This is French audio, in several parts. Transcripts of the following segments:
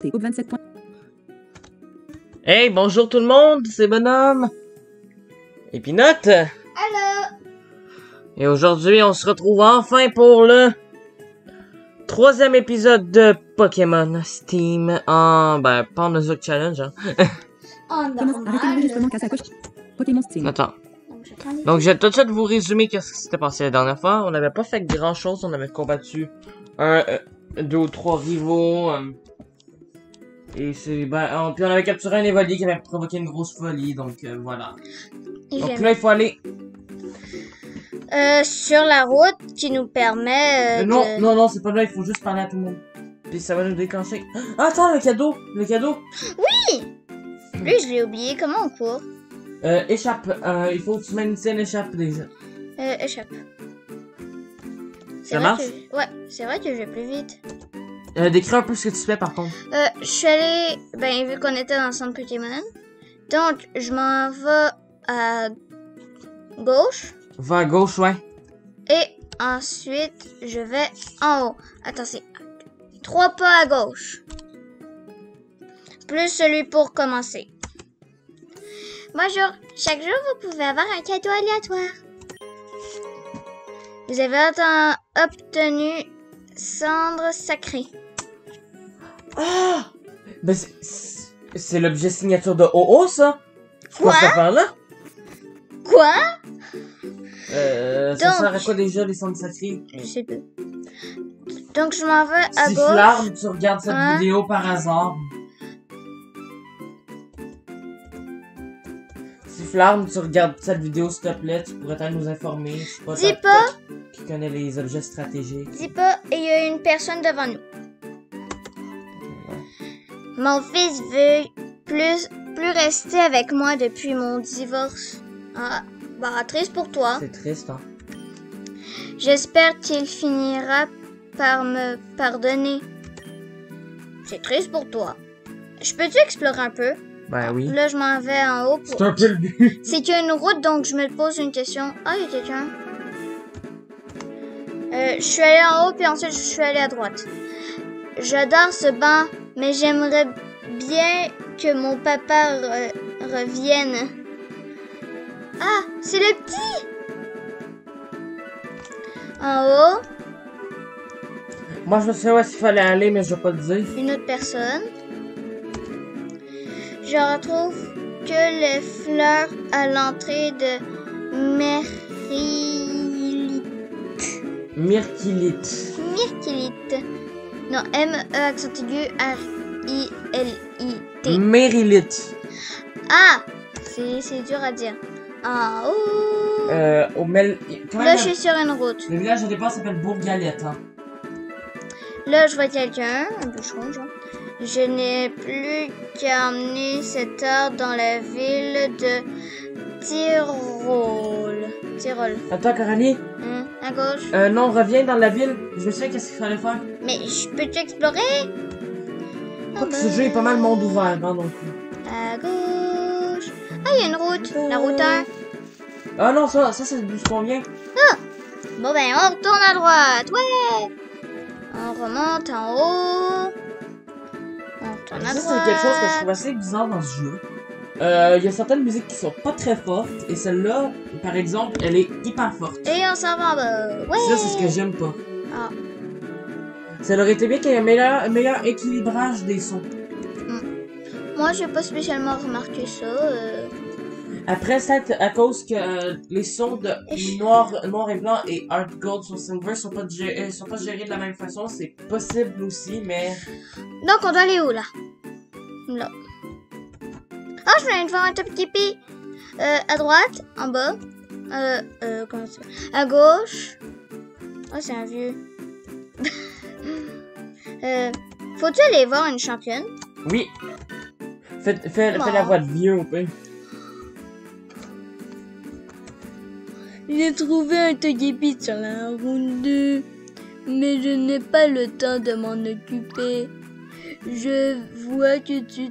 Activité. Coupe 27 points. Hey, bonjour tout le monde, c'est Bonhomme. Et Pinotte. Allô. Et aujourd'hui, on se retrouve enfin pour le 3e épisode de Pokémon Steam en, pas en Nozoc Challenge, hein. En Commence. Arrêtez l'enregistrement car ça coche. Pokémon Steam. Attends. Donc, Donc, je vais tout de suite vous résumer qu'est-ce qui s'était passé la dernière fois. On n'avait pas fait grand chose, on avait combattu deux ou trois rivaux. Et c'est, puis on avait capturé un évolier qui avait provoqué une grosse folie, donc voilà. Donc là, il faut aller... sur la route qui nous permet Non, c'est pas là, il faut juste parler à tout le monde. Puis ça va nous déclencher. Ah, attends, le cadeau! Lui, je l'ai oublié. Comment on court? Échappe. Il faut que tu maintiennes l'échappe déjà. Échappe. Ça marche? Ouais, c'est vrai que je vais plus vite. Décris un peu ce que tu fais par contre. Je suis allée, vu qu'on était dans le centre Pokémon, donc je m'en vais à gauche Va à gauche, ouais. et ensuite je vais en haut. Attends, c'est 3 pas à gauche. Plus celui pour commencer. Bonjour, chaque jour vous pouvez avoir un cadeau aléatoire. Vous avez obtenu cendre sacrée. Ah! Ben c'est l'objet signature de OO, ça? Quoi? Cette affaire-là? Quoi? Ça Donc- sert à quoi déjà les cendres sacrées? Je sais plus. Donc je m'en vais à Si gauche. Flarme, tu regardes cette Hein? vidéo par hasard. Si Flarme, tu regardes cette vidéo s'il te plaît, tu pourrais nous informer. Je sais pas. Dis pas, Qui connaît les objets stratégiques. dis pas, et il y a une personne devant nous. Mon fils veut plus rester avec moi depuis mon divorce. Ah, triste pour toi. C'est triste, hein? J'espère qu'il finira par me pardonner. C'est triste pour toi. Je peux-tu explorer un peu? Ben oui. Là, je m'en vais en haut. C'est un peu le but. C'est qu'il y a une route, donc je me pose une question. Ah, il y a quelqu'un. Je suis allée en haut, puis ensuite je suis allée à droite. J'adore ce banc, mais j'aimerais bien que mon papa revienne. Ah, c'est le petit! En haut, Moi, je me souviens où est-ce qu'il fallait aller, mais je vais pas le dire. une autre personne. Je retrouve que les fleurs à l'entrée de Myrkilite. Myrkilite. Non, M-E accent aigu R-I-L-I-T. Mérilite. Ah! C'est dur à dire. En haut. Au Mel... Là, je suis sur une route. Le village de départ s'appelle Bourg-Galette, hein. Là, je vois quelqu'un, un boucheron, genre. Je n'ai plus qu'à emmener cet art dans la ville de Tyrol. Attends, Coralie. À gauche. Non, reviens dans la ville. Je me souviens qu'est-ce qu'il fallait faire. Mais je peux-tu explorer? Crois que ce jeu est pas mal monde ouvert, hein, donc. À gauche. Ah, il y a une route. La route 1. Ah non, ça c'est d'où qu'on vient. Bon, on retourne à droite. Ouais. On remonte en haut. On retourne à Ça, droite. c'est quelque chose que je trouve assez bizarre dans ce jeu. Il y a certaines musiques qui sont pas très fortes, et celle-là, par exemple, elle est hyper forte. Et on s'en va en bas. Ouais. Ça, c'est ce que j'aime pas. Ah. Ça aurait été bien qu'il y ait un meilleur équilibrage des sons. Moi, j'ai pas spécialement remarqué ça. Après, c'est à cause que les sons de noir et blanc et Art Gold sur Silver sont pas gérés de la même façon. C'est possible aussi, mais... Donc, on doit aller où, là? Là. Ah, je viens de voir un tout petit pied. À droite, en bas. Comment ça? À gauche. Oh, c'est un vieux. Faut-tu aller voir une championne? Oui. Fais la voix de vieux, au pire. J'ai trouvé un Togepi sur la route 2, mais je n'ai pas le temps de m'en occuper. Je vois que tu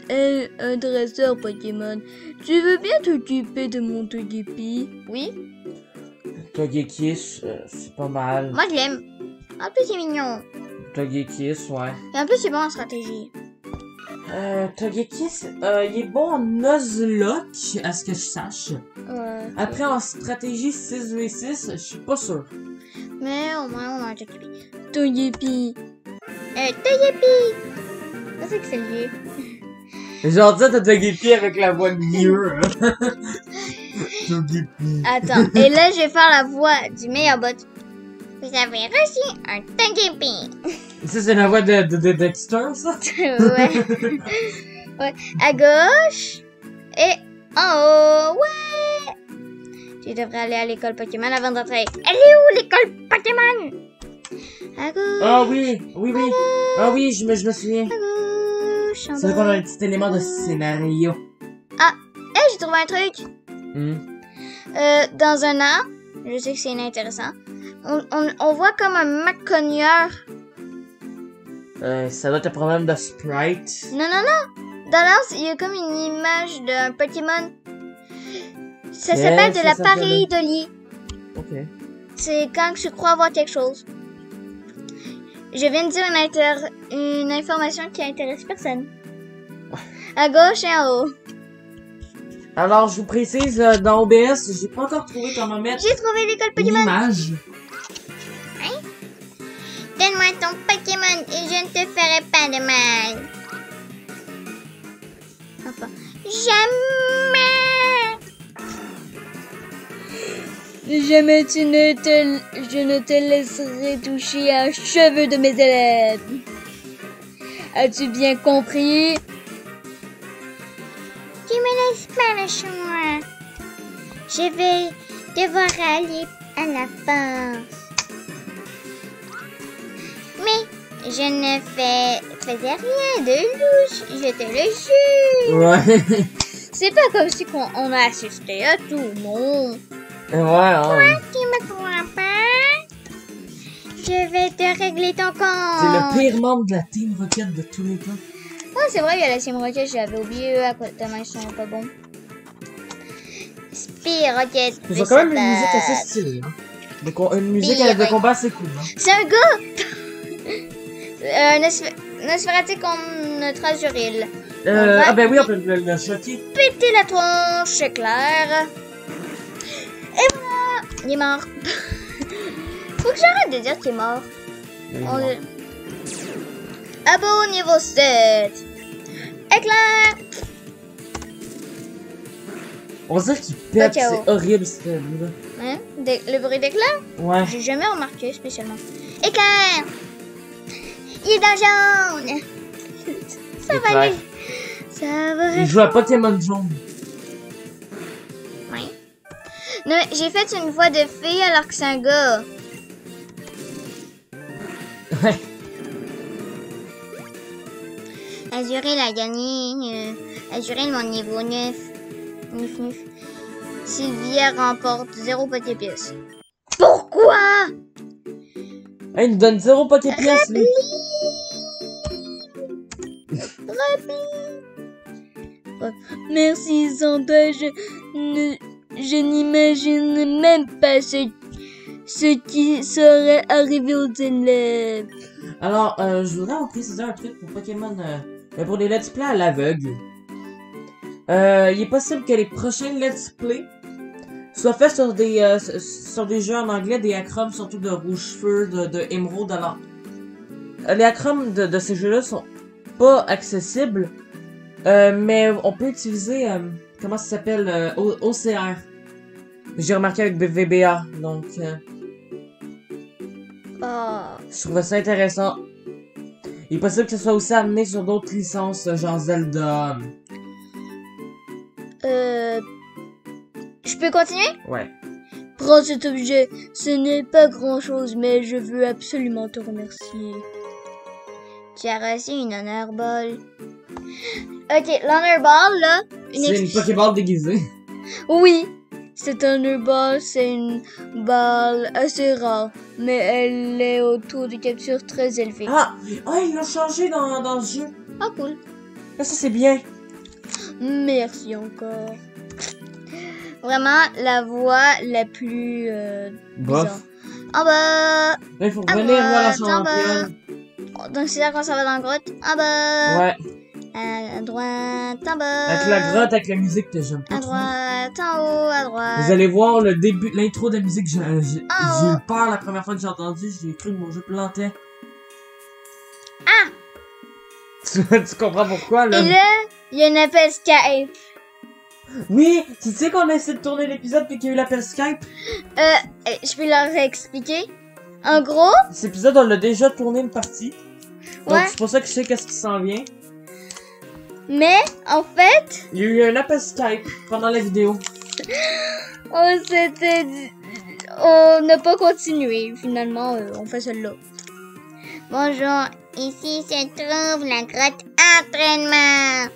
es un dresseur Pokémon. Tu veux bien t'occuper de mon Togepi? Oui. Togekiss, c'est pas mal. Moi, je l'aime. En plus, c'est mignon. Togekiss, ouais. Et en plus, c'est bon en stratégie. Togekiss, il est bon en Nuzlocke, à ce que je sache. Ouais. Après, en stratégie 6v6, je suis pas sûr. Mais au moins, on a un Togepi. Togepi. Togepi! Je sais que c'est le vieux. Genre, ça, t'as Togepi avec la voix de vieux. Togepi. Attends, et là, je vais faire la voix du meilleur bot. Vous avez reçu un Togepi. Ça, c'est la voix de Dexter, ça? Ouais. Ouais. À gauche. Et en haut. Ouais. Tu devrais aller à l'école Pokémon avant d'entrer. Elle est où l'école Pokémon? À gauche. Ah oui, oui, oui. Ah oui, je me souviens. À gauche. En C'est vrai qu'on a bas. un petit élément de scénario. Hey, j'ai trouvé un truc. Hmm. Dans un arbre, je sais que c'est inintéressant, on voit comme un macogneur. Ça doit être un problème de sprite. Non, non, non. Dans l'arbre, il y a comme une image d'un Pokémon. Ça s'appelle de ça la s'appelle- pareidolie. Ok. C'est quand je crois avoir quelque chose. Je viens de dire une information qui intéresse personne. À gauche et en haut. Alors, je vous précise, dans OBS, j'ai pas encore trouvé comment mettre J'ai trouvé l'école une Pokémon. image. Donne-moi ton Pokémon et je ne te ferai pas de mal. Enfin, jamais. Jamais je ne te laisserai toucher un cheveu de mes élèves. As-tu bien compris? Tu me laisses pas le choix. Je vais devoir aller à la force. Mais je ne faisais rien de louche, je te le jure. Ouais. C'est pas comme si on a assisté à tout, non. Ouais, hein. Tu me crois pas? Je vais te régler ton compte. C'est le pire membre de la Team Rocket de tous les temps. Oh, c'est vrai, il y a la Team Rocket, j'avais oublié eux à quoi tellement ils sont pas bons. Speed Rocket. Ils ont quand même une musique assez stylée. Hein. Une musique avec de combat assez cool. Hein. C'est un gars! Nosferatu comme notre Azuril. va- Ah ben oui, on peut le choquer. Péter la tronche, c'est clair. Et voilà! Il est mort. Faut que j'arrête de dire qu'il est mort. Abo niveau 7. Éclair! On dirait qu'il pète, Ciao. c'est horrible ce bruit-là. Hein? Le bruit d'éclair? Ouais. J'ai jamais remarqué spécialement. Éclair! Il est dans le jaune! Ça va Éclair. aller. Ça va Il joue à Pokémon jaune. Oui. Non, j'ai fait une voix de fille alors que c'est un gars. Ouais. Azuril a gagné. Azuril, mon niveau 9. 9. Sylvia remporte 0 Poképièce. Pourquoi? Hey, il nous donne 0 Poképièce, lui. Merci, Santa. Je n'imagine même pas ce qui serait arrivé aux élèves. Alors, je voudrais en préciser un truc pour Pokémon, pour les Let's Play à l'aveugle. Il est possible que les prochains Let's Play soient faits sur des jeux en anglais, des acronymes surtout de Rouge-Feu, de Émeraude. Alors, les acronymes de ces jeux-là sont pas accessibles, mais on peut utiliser, comment ça s'appelle, OCR. J'ai remarqué avec VBA, donc je trouvais ça intéressant. Il est possible que ce soit aussi amené sur d'autres licences, genre Zelda. Je peux continuer? Ouais. Prends cet objet. Ce n'est pas grand-chose, mais je veux absolument te remercier. Tu as reçu une Honor Ball. Ok, l'Honor Ball, là... C'est une Pokéball déguisée. Oui, cette Honor Ball, c'est une balle assez rare, mais elle est au taux de capture très élevé. Ah, ils l'ont changé dans ce jeu. Ah, cool. Ah, ça c'est bien. Merci encore. Vraiment, la voix la plus bizarre. Bof. En bas. Là, il faut revenir voir la en bas. championne. Donc c'est là qu'on s'en va dans la grotte. En bas. Ouais. À droite, en bas. Avec la grotte, avec la musique que j'aime pas À trop. droite, en haut, à droite. Vous allez voir le début, l'intro de la musique, j'ai eu Oh. peur la première fois que j'ai entendu, j'ai cru que mon jeu plantait. Ah! Tu comprends pourquoi, là? Et là, il y a un appel Skype. Oui, tu sais qu'on a essayé de tourner l'épisode puis qu'il y a eu l'appel Skype? Je vais leur expliquer. En gros, Cet épisode, on l'a déjà tourné une partie. Donc ouais. c'est pour ça que je sais qu'est-ce qui s'en vient. Mais, en fait, Il y a eu un appel Skype pendant la vidéo. on s'était dit... On n'a pas continué. Finalement, on fait celle-là. Bonjour, ici se trouve la grotte entraînement.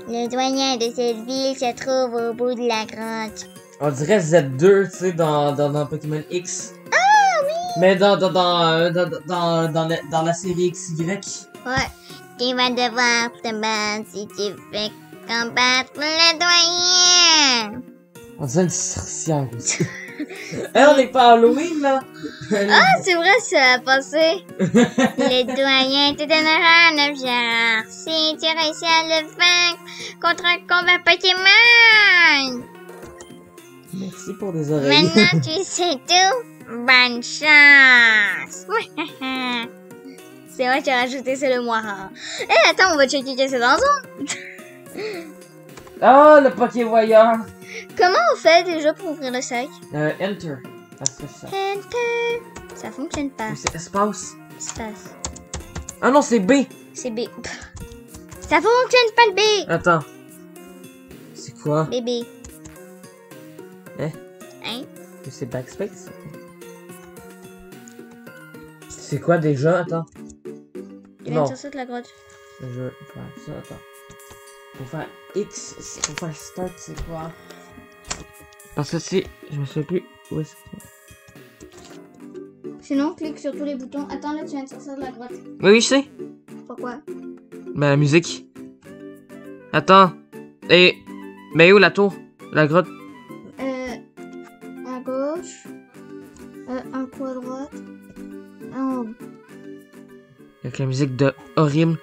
Le doyen de cette ville se trouve au bout de la grotte. On dirait Z2, tu sais, dans Pokémon X. Ah oui! Mais dans la série XY. Ouais. Tu vas devoir te battre si tu veux combattre le doyen. On dirait une sorcière aussi. Hey, on est pas Halloween, là! Ah, c'est vrai, ça a passé. Le doyen te donnera un objet. Si tu réussis à le vaincre contre un combat Pokémon. Merci pour les oreilles. Maintenant, tu sais tout. Bonne chance. C'est vrai, j'ai rajouté c'est le moira. Eh, attends, on va checker qu'est-ce que c'est dans un. Oh, le Pokévoyeur! Comment on fait déjà pour ouvrir le sac? Enter. Ah, c'est ça. Enter. Ça fonctionne pas. Ou c'est espace. Espace. Ah non, c'est B! C'est B. Ça fonctionne pas le B. Attends. C'est quoi? Bébé. Hein? Hein? C'est backspace? C'est quoi déjà? Attends. Tu viens Non. de sortir de la grotte. Je veux faire ça, attends. Pour faire X, pour faire start, c'est quoi? Parce que si, je me souviens plus où est-ce que... Sinon, clique sur tous les boutons. Attends, là, tu viens de sortir de la grotte. Oui, je sais. Pourquoi? Ben, la musique. Attends. Et... Mais où la tour? La grotte? À gauche. Un coup à droite. En haut. Avec la musique de horrible.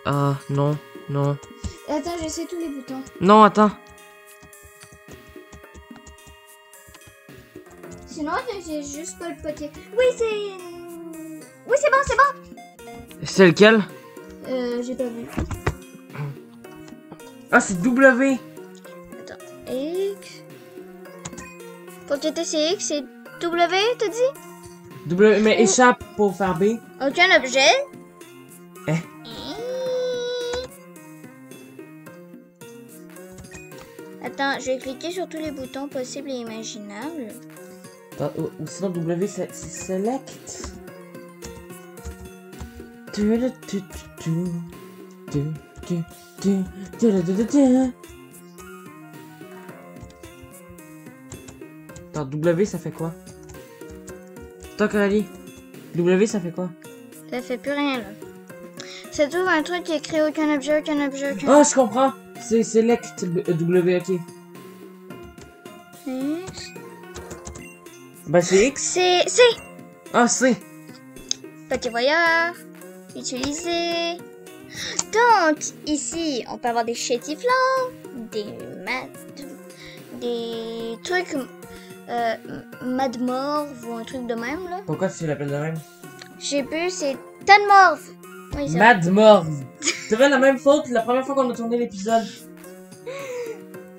Ah, non, non. Attends, j'essaie tous les boutons. Non, attends. Sinon, j'ai juste pas le potier. Oui, c'est... Oui, c'est bon, c'est bon. C'est lequel? J'ai pas vu. Ah, c'est W. Attends. X. Pour que c'est X, c'est W, t'as dit? W, mais échappe pour faire B. Aucun objet. Hein? Attends, je vais cliquer sur tous les boutons possibles et imaginables. Attends, ou sinon W, c'est select. Attends, W, ça fait quoi? Attends, Coralie. W, ça fait quoi? Ça fait plus rien, là. Ça trouve un truc qui écrit aucun objet, aucun objet, aucun Ah, je comprends. C'est select W, ok. X. Ben, c'est X. C'est... Ah, C. Petit voyeur. Utiliser. Donc, ici, on peut avoir des chétiflants, des trucs Madmorph ou un truc de même, là. Pourquoi tu l'appelles de même? Je sais plus, c'est Tanmorph. Oui, ça. Madmorph. Tu fait la même faute la première fois qu'on a tourné l'épisode.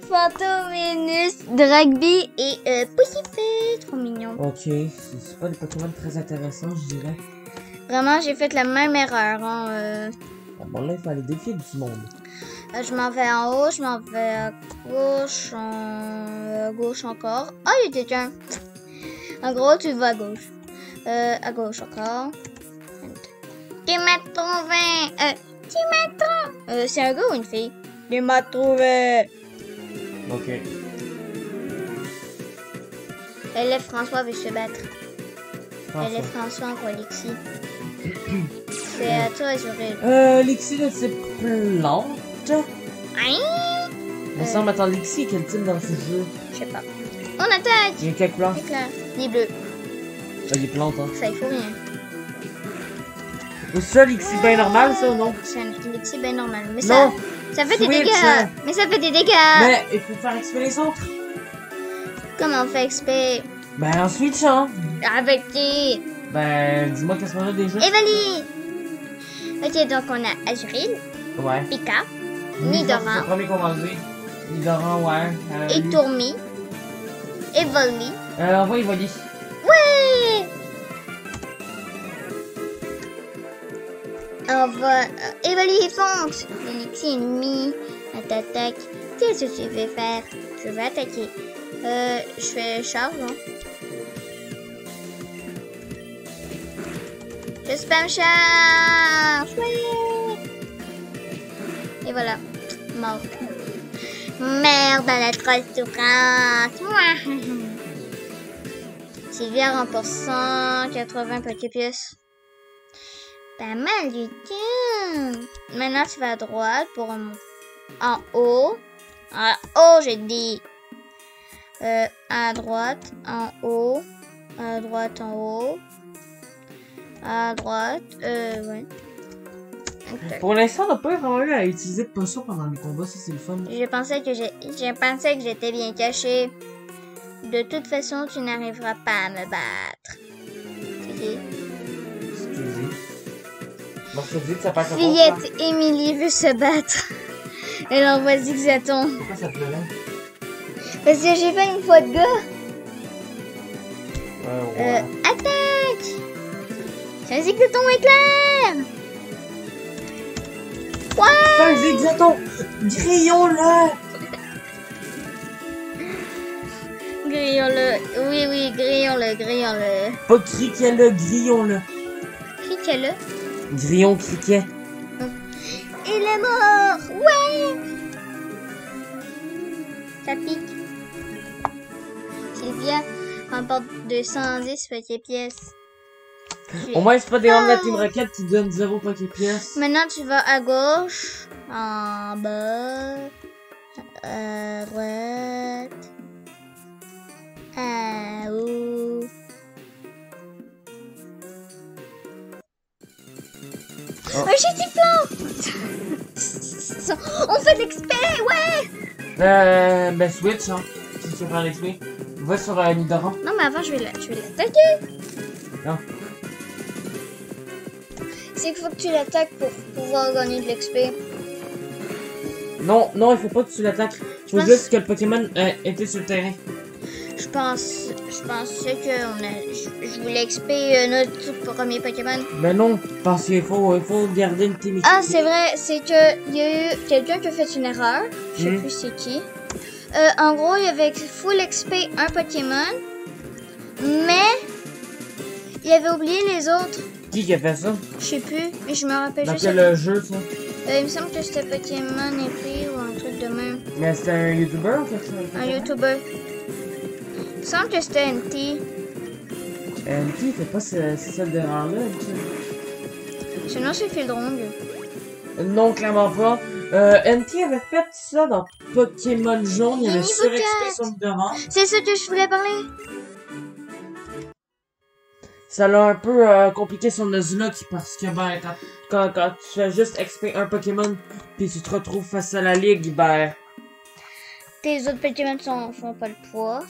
Fantominus, Dragby et Pussyfait. Trop mignon. Ok, c'est pas des Pokémon très intéressants, je dirais. Vraiment, j'ai fait la même erreur. Hein, Ah, bon, là, il faut aller défier du monde. je m'en vais en haut, je m'en vais à gauche encore. Ah, il y a quelqu'un. En gros, tu vas à gauche encore. Tu m'as trouvé. Tu m'as trouvé. C'est un gars ou une fille? Tu m'as trouvé. Ok. Élève François veut se battre. François. Élève François en Alexis. C'est à toi, Jurel. Lixie, là, c'est plante. Hein? Il me semble, attends, Lixie, quel type dans ce jeu? Je sais pas. On attaque! Il y a quelle couleur? C'est clair. Les bleus. Ah, des plantes, hein. Ça, il faut rien. Ou ça, Lixie, bien normal, ça, ou non? C'est un Galaxy, ben normal. Mais Non. ça fait des Switch, dégâts. hein. Mais ça fait des dégâts. Mais il faut faire exprès les autres. Comment on fait XP? Ben en Switch, hein. Avec qui? Ben, dis-moi qu'est-ce qu'on a déjà. Evali! Ok, donc on a Azuril, Ouais. Pika, C'est Nidoran, le premier qu'on va enlever. Nidoran, ouais. et lui. Tourmi, Evoli. On va Evoli. Ouais! On va... Evoli et fonce! Galaxy ennemi, attaque. Qu'est-ce que tu veux faire? Je vais attaquer. Je fais charge, non? Je spam charge! Ouais! Et voilà. Mort. Merde à la transparence! Sylvia remporte 180 pièces. Pas mal du tout. Maintenant, tu vas à droite pour en haut. En haut, j'ai dit. À droite, en haut. À droite, en haut. À droite, ouais. Okay. Pour l'instant, on n'a pas vraiment eu à utiliser de potion pendant les combats, ça c'est le fun. Je pensais que j'étais bien caché. De toute façon, tu n'arriveras pas à me battre. Excusez. Bon, je te dis que ça passe à Fillette Emily veut se battre. Elle envoie Zigzaton. Pourquoi ça te lève? Parce que j'ai fait une fois de gars. Ouais. Attaque! C'est un Zigzaton éclair! Ouais! C'est un Zigzaton! Grillons-le! Grillons-le. Oui, grillons-le. Pas criquet-le, grillons-le. Criquet-le. Grillon criquet. Il est mort! Ouais! Ça pique. Sylvia remporte 210 petites pièces. Au moins, c'est pas des membres de la Team Rocket qui donnent 0 pièces. Maintenant, tu vas à gauche, en bas, à droite, à haut. Oh. Un chétiflant! On fait de l'XP, ouais! Ben Switch, hein. Si tu veux faire l'XP. Va sur Nidoran. Non, mais avant, je vais l'attaquer. Non. C'est qu'il faut que tu l'attaques pour pouvoir gagner de l'XP. Non, il faut pas que tu l'attaques. Faut juste que le Pokémon était sur le terrain. Je pensais que je voulais XP notre tout premier Pokémon. Ben non, parce qu'il faut garder une team. Ah, c'est vrai, c'est que il y a eu quelqu'un qui a fait une erreur. Je sais plus c'est qui. En gros, il y avait full XP un Pokémon, mais il avait oublié les autres. Qui a fait ça? Je sais plus, mais je me rappelle dans juste. Quel jeu, ça? Il me semble que c'était Pokémon épée ou un truc de même. Mais c'était un YouTuber ou quelque chose? Un YouTuber. Il me semble que c'était NT. NT fait pas cette erreur-là. Sinon, c'est Fildrong. Non, clairement pas. NT avait fait ça dans Pokémon jaune. Il y avait surexpé son devant. C'est ça que je voulais parler. Ça l'a un peu compliqué son Nuzlocke parce que ben quand tu fais juste XP un Pokémon puis tu te retrouves face à la ligue, ben Tes autres Pokémon font pas le poids.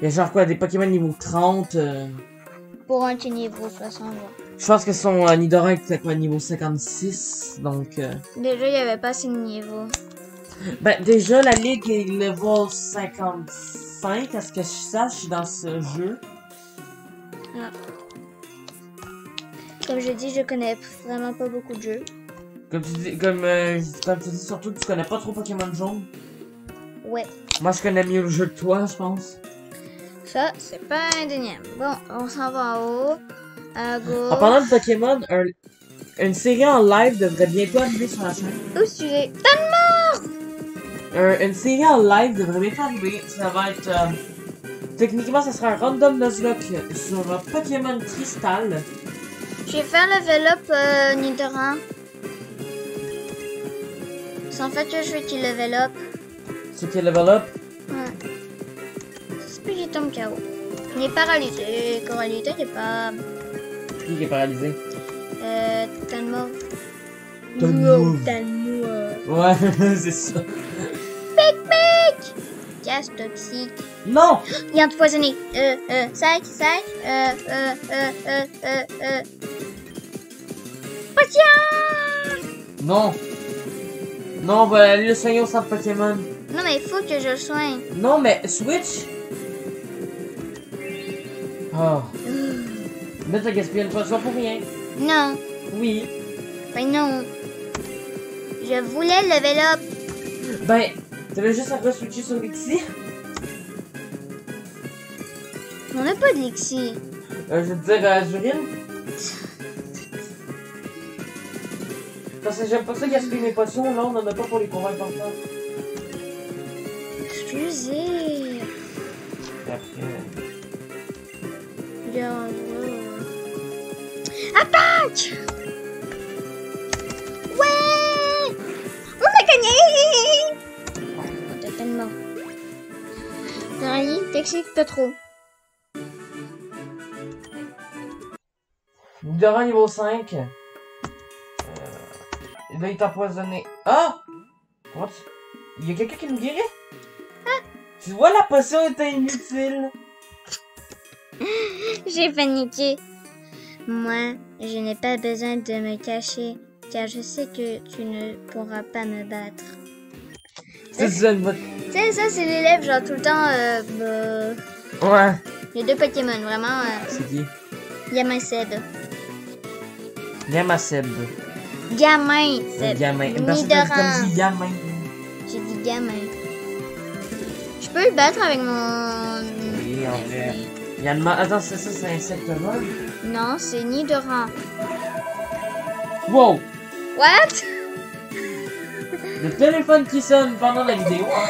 il y a genre quoi, des Pokémon niveau 30 Pour un petit niveau 60. Je pense que son Nidoran était quoi, niveau 56, donc Déjà, il y avait pas assez de niveau. ben déjà la ligue est level 55 à ce que je sache dans ce jeu. Ah. Comme je dis, je connais vraiment pas beaucoup de jeux. Comme tu dis, surtout tu connais pas trop Pokémon jaune. Ouais. Moi je connais mieux le jeu que toi, je pense. Ça, c'est pas indéniable. Bon, on s'en va en haut. À gauche. En parlant de Pokémon, une série en live devrait bientôt arriver sur la chaîne. Oups, tu es... Une série en live devrait bientôt arriver. Ça va être... techniquement, ça sera un random Nuzlocke sur Pokémon Crystal. Je vais faire level up Nidoran. C'est en fait que je veux qu'il level up. C'est quel level up? Ouais. C'est plus qu'il tombe KO. Il est paralysé. Coralita, il est pas... Qui est paralysé? Tellement. Talmouv. Talmouv. Ouais, c'est ça. Gaz toxique. Non! Il est empoisonné. 5. Potion! Non! Non, on va aller le soigner au centre Pokémon. Non, mais il faut que je le soigne. Non, mais Switch! Oh. Là, t'as gaspillé une potion pour rien. Non. Oui. Ben non. Je voulais level up. Ben, t'avais juste à re-switcher sur Lixie. On n'a pas de Lixie. Je veux dire, Azurine. Parce que j'aime pas ça gaspiller mes potions, là, on en a pas pour les combats importants. Excusez. Après... Attaque! Ouais! On a gagné! Oh, t'es tellement... Rallye, t'excites pas trop. Nidoran niveau 5. Là, il est empoisonné. Ah! Comment tu... Il y a quelqu'un qui me guérit? Ah! Tu vois, la potion était inutile. J'ai paniqué. Moi, je n'ai pas besoin de me cacher, car je sais que tu ne pourras pas me battre. C'est ça, une Tu sais, ça, c'est l'élève, genre tout le temps, Ouais. les deux Pokémon, vraiment. C'est qui? Gamin Seb. Gamma Seb. Gamin Seb. Gamin. Nidoran. Comme dit gamin. J'ai dit gamin. Je peux le battre avec mon... Oui, en vrai. Il y a le... Attends, c'est Insectomol? Non, c'est Nidoran. Wow! What? Le téléphone qui sonne pendant la vidéo. Hein?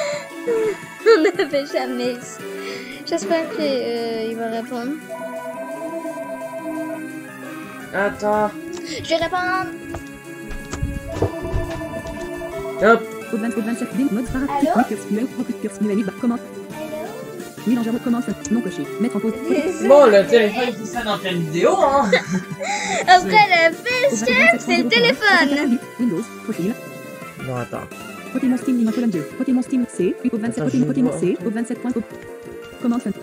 On n'avait jamais... J'espère qu'il va répondre. Attends. Je vais répondre. Hop. Au 27 dim, mode para, Allô? recursive, comment? Mélangeur commence, non coché, mettre en pause. Bon, le téléphone qui sonne en pleine vidéo, hein? Après le facecam, c'est le téléphone. Windows, profil. Bon, attends. Pokémon Steam, Lima, colonne 2. Pokémon Steam, C, au 27, Attends, je Pokémon vois. C, au 27 points, commande fenêtre.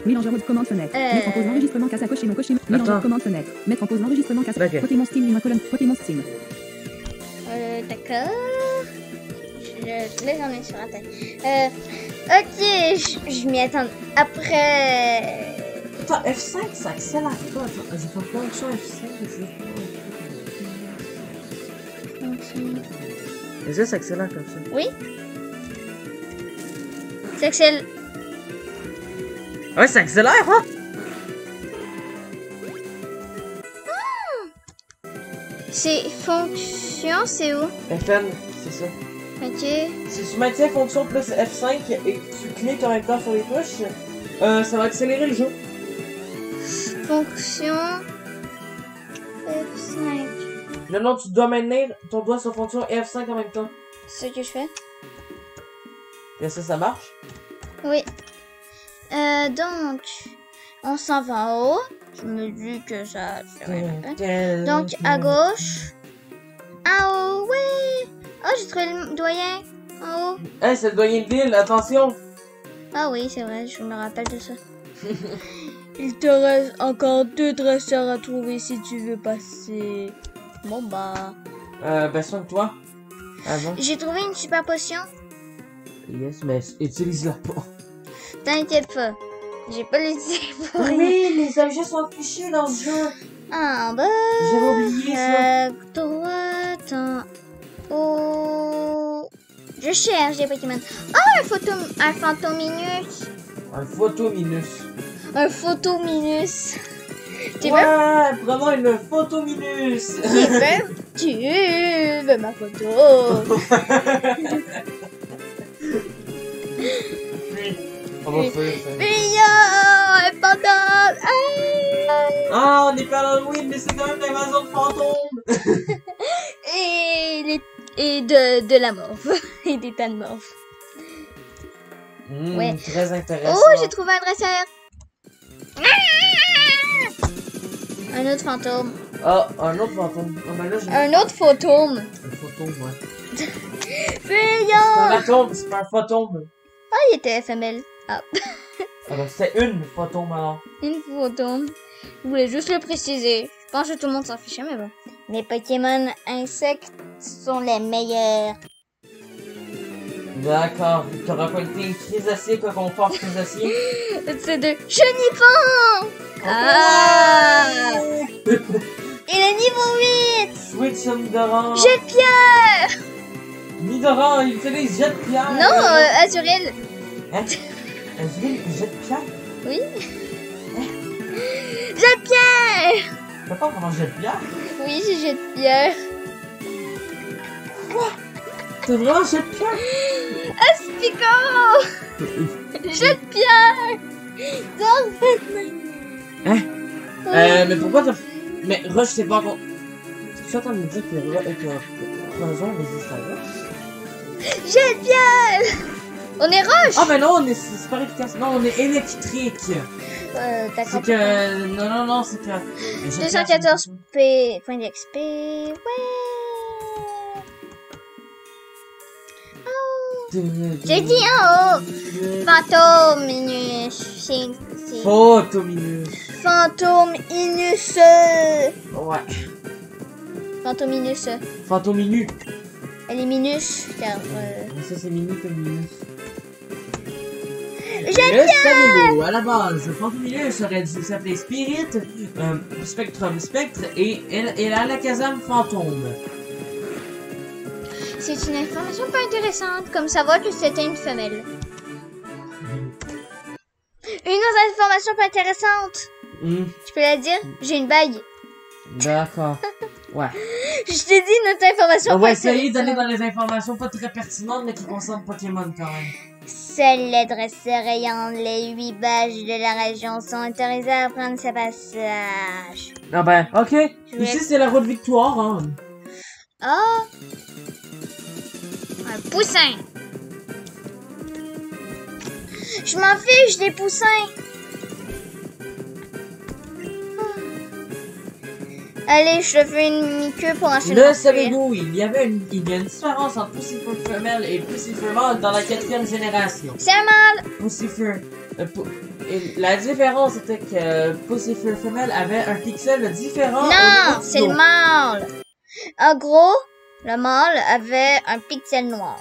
Mélangeur mode commande fenêtre. Mettre en pause l'enregistrement casse à cocher, non coché. Mélangeur commande fenêtre. Mettre en pause l'enregistrement casse. Ok. Pokémon Steam, Lima, colonne, Pokémon Steam. D'accord. Je laisse en mettre sur la tête. Ok, je m'y attends. Après... Attends, F5, ça accélère pas. Attends, j'ai fait fonction F5. Est-ce que ça accélère comme ça? Oui. C'est Axel. Ouais, ça accélère, hein? C'est fonction, c'est où? FN, c'est ça. Ok. Si tu maintiens fonction plus F5 et que tu cliques en même temps sur les touches, ça va accélérer le jeu. Fonction F5. Non, non, tu dois maintenir ton doigt sur fonction et F5 en même temps. C'est ce que je fais? Et ça marche? Oui. Donc, on s'en va en haut. Je me dis que ça... Donc, à gauche. En haut, oui. Oh, j'ai trouvé le doyen. En haut. Hey, c'est le doyen de l'île, attention! Ah oui, c'est vrai, je me rappelle de ça. Il te reste encore 2 dresseurs à trouver si tu veux passer. Bon bah... Ben, soigne-toi. Avant. J'ai trouvé une super potion. Yes, mais utilise-la pas. T'inquiète pas. J'ai pas les pour rien. Oui, les objets sont affichés dans ce jeu. En bas. J'avais oublié ça. À droite, en haut. Je cherche des Pokémon. Oh, un Fantominus. Un photominus. Un Photominus. Tu veux? Ouais, vraiment une photominus. Tu veux ma photo? On va faire ça. Un fantôme. Ah, on est pas à Halloween, mais c'est quand même l'invasion de fantômes. Et de la morphe. Et des tas de morphes. Ouais. Très intéressant. Oh, j'ai trouvé un dresseur. Un autre fantôme. Ah, un autre fantôme. Ah, ben là, j'ai Un autre fantôme. un fantôme, ouais. Fuyons! C'est pas un fantôme. Ah, il était FML. Ah, Ah, ben c'est une fantôme alors. une fantôme. Je voulais juste le préciser. Je pense que tout le monde s'en fichait, mais bon. Les Pokémon insectes sont les meilleurs. D'accord. T'auras pointé une crise d'acier, quoi qu'on force crise d'acier. C'est de Chenipan! Ah! Il est niveau 8! Switch Nidoran. Jet de pierre! Nidoran, il utilise jet de pierre. Non, Azuriel. Hein? Azuriel, il jette de pierre? Oui. Jet de pierre! T'as pas vraiment jet de pierre? Oui, j'ai jet de pierre. T'as vraiment jet de pierre? Aspico! Jet de pierre! Hein? Mais pourquoi t'as... Mais Rush, c'est pas encore... Tu es en train de me dire que Roison résiste à Rush? Jet de pierre! On est Roche! Ah, mais non, c'est super efficace. Non, on est électrique. D'accord. C'est que... Non, c'est que... 214 points d'XP. Ouais. J'ai dit en haut. Fantominus. Photominus. Fantominus. Ouais. Fantominus. Fantominu. Elle est minus, car... Ça, c'est mini comme minus. J'aime Le saviez-vous, à la base, Fantominus aurait dû s'appeler Spirit, Spectrum Spectre et Alakazam Fantôme. C'est une information pas intéressante, comme savoir que c'était une femelle. Une autre information pas intéressante. Tu peux la dire? J'ai une bague. D'accord. Ouais. Je t'ai dit une autre information On pas va essayer intéressante. d'aller dans les informations pas très pertinentes, mais qui concernent Pokémon quand même. Seuls les dresseurs ayant les 8 badges de la région sont autorisés à prendre ce passage. Ah ben, ok. Je vais- Ici, c'est la route victoire, hein. Oh! Un poussin! Je m'en fiche des poussins! Allez, je te fais une mi-queue pour enchaîner. Le savez-vous, il y a une différence entre Pussifer femelle et Pussifer mâle dans la 4e génération. C'est un mâle! Pussifer... et la différence était que Pussifer femelle avait un pixel différent. Non, c'est le mâle! En gros, le mâle avait un pixel noir.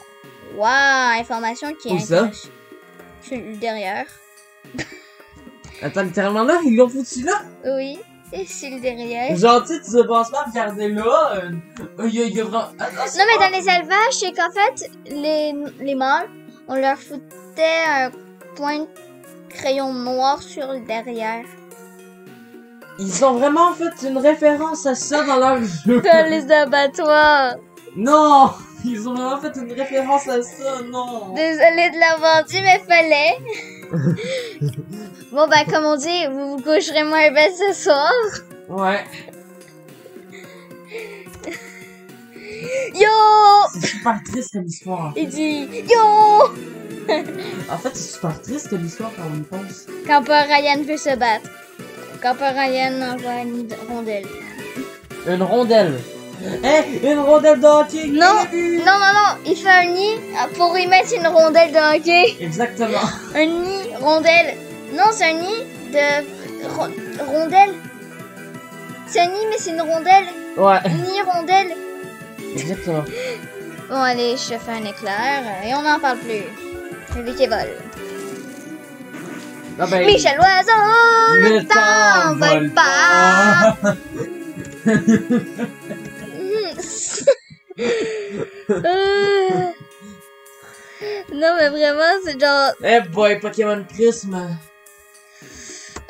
Waouh, information qui Où est ça? intéressante. Je suis derrière. Attends, littéralement là, ils l'ont foutu là? Oui, et c'est le derrière. Genre, tu te penses pas regarder là? Il y a vraiment... Non, mais dans les élevages, c'est qu'en fait, les mâles, on leur foutait un point de crayon noir sur le derrière. Ils ont vraiment fait une référence à ça dans leur jeu. Dans les abattoirs. Non! Ils ont vraiment fait une référence à ça, non! Désolée de l'avoir dit, mais fallait. Bon, bah, comme on dit, vous vous coucherez moins bête ce soir. Ouais. Yo! C'est super triste comme histoire. Il dit yo! En fait, c'est super triste comme histoire quand on y pense. Quand Peur Ryan veut se battre. Quand Peur Ryan envoie une rondelle. Une rondelle. Eh, une rondelle de hockey. Non, non, il fait un nid pour y mettre une rondelle de hockey. Exactement. Un nid, rondelle. Non, c'est un nid de rondelle. C'est un nid, mais c'est une rondelle. Ouais. Nid, rondelle. Exactement. Bon, allez, je te fais un éclair et on n'en parle plus. Celui qui vole. Ah ben, Michel Oiseau, le temps vole pas. Non, mais vraiment, c'est genre... Eh boy, Pokémon Prisme.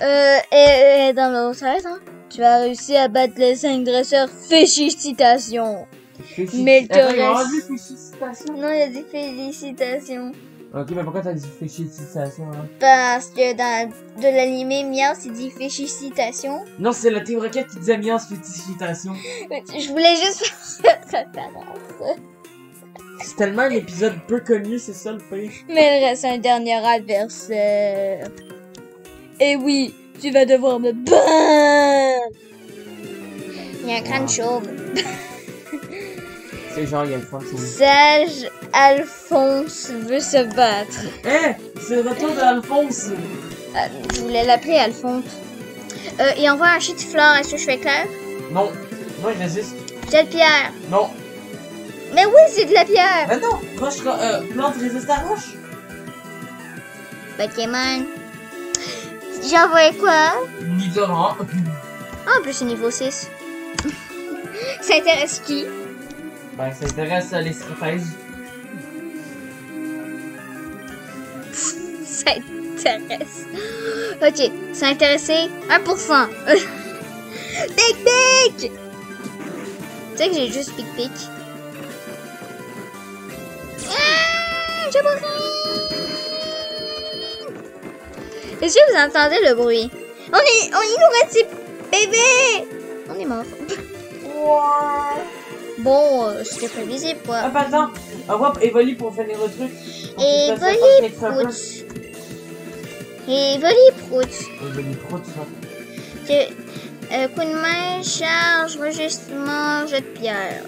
Et dans l'autre sens, hein, tu as réussi à battre les 5 dresseurs. Félicitations. Mais il te Attends, il a reste... rendu félicitations. Non, il a dit félicitations. Ok, mais pourquoi t'as dit félicitations, hein? Parce que dans de l'animé Miaus, il dit félicitations. Non, c'est la Team Rocket qui disait Mias félicitations. Je voulais juste faire cette référence. C'est tellement un épisode peu connu, c'est ça le pire. Mais il reste un dernier adversaire. Et oui, tu vas devoir me battre. Il y a un crâne chauve. C'est genre, il y a le fun. Sage Alphonse veut se battre. Hé! C'est le retour d'Alphonse! Je voulais l'appeler Alphonse. Il envoie un chute fleur. Est-ce que je fais clair? Non. Moi, je résiste. Jet de pierre. Non. Mais oui, c'est de la pierre. Ah non! Roche, plante résiste à roche. Pokémon. J'ai envoyé quoi? Nidoran. Ah, en plus, c'est niveau 6. Ça intéresse qui? Ben, ça intéresse les strophages. Ça intéresse. Ok, ça a intéressé 1%. Pic pic! Tu sais que j'ai juste pic pic. Ah, j'ai mouru! Est-ce que vous entendez le bruit? On nous reste des bébés! On est mort. Bon, c'était prévisible quoi. Ah, pas attends. On va Evoli pour faire les retrucs. Evoli prout. Evoli prout. Evoli prout, ça. Coup de main, charge, registrement, jet de pierre.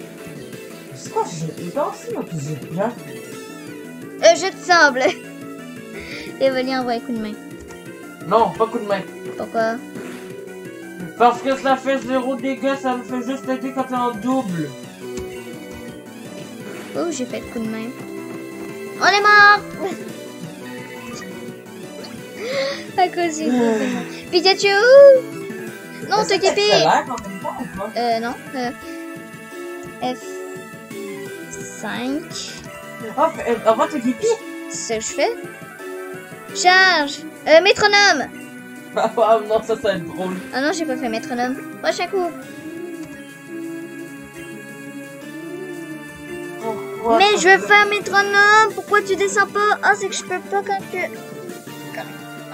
C'est quoi ce jet de pierre? C'est moi qui jet de pierre. Jet de sable. Evoli envoie coup de main. Non, pas coup de main. Pourquoi? Parce que ça fait 0 dégâts, ça me fait juste aider quand t'es en double. Oh, j'ai fait le coup de main. On est mort! À cause du coup de main. Pikachu! Non, t'as képé! Non. F5. Oh, on va te képi! C'est ça que je fais? Charge! Métronome! Ah non, ça va être drôle. Ah non, j'ai pas fait métronome. Prochain coup. Pourquoi Mais je veux faire métronome! Pourquoi tu descends pas? Ah, c'est que je peux pas quand tu...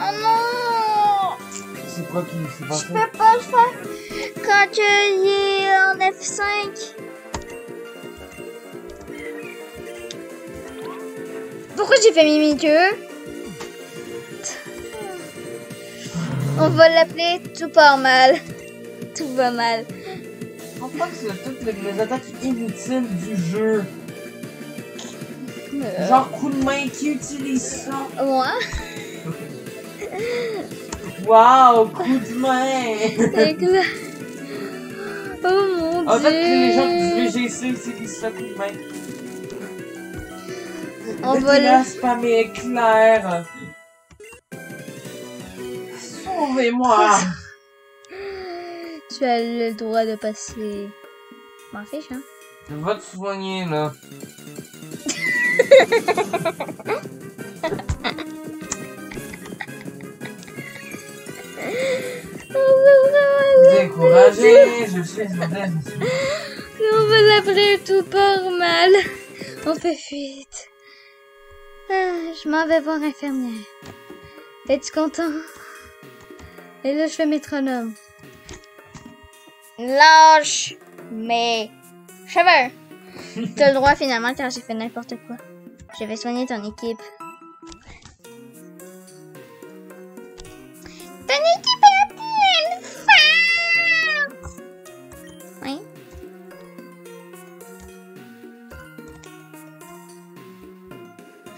Oh non! C'est quoi qui s'est passé? Je peux pas le faire quand il est en F5. Pourquoi j'ai fait Mimikyu? On va l'appeler Tout part mal. Tout va mal. Je pense pas que c'est toutes les attaques inutiles du jeu. Genre coup de main, qui utilise ça? Moi? Waouh, coup de main! Éclat. Oh mon dieu! En fait, les gens du VGC utilisent ça, coup de main. On va la spammer éclair. Sauvez-moi! Tu as le droit de passer. M'en fiche, hein? Va te soigner, là. Découragé, je suis modeste. On va l'appeler Tout part mal. On fait fuite. Ah, je m'en vais voir infirmière. Es-tu content? Et là, je fais métronome. Lâche mes cheveux. T'as le droit finalement car j'ai fait n'importe quoi. Je vais soigner ton équipe. Ton équipe est pleine force. Oui.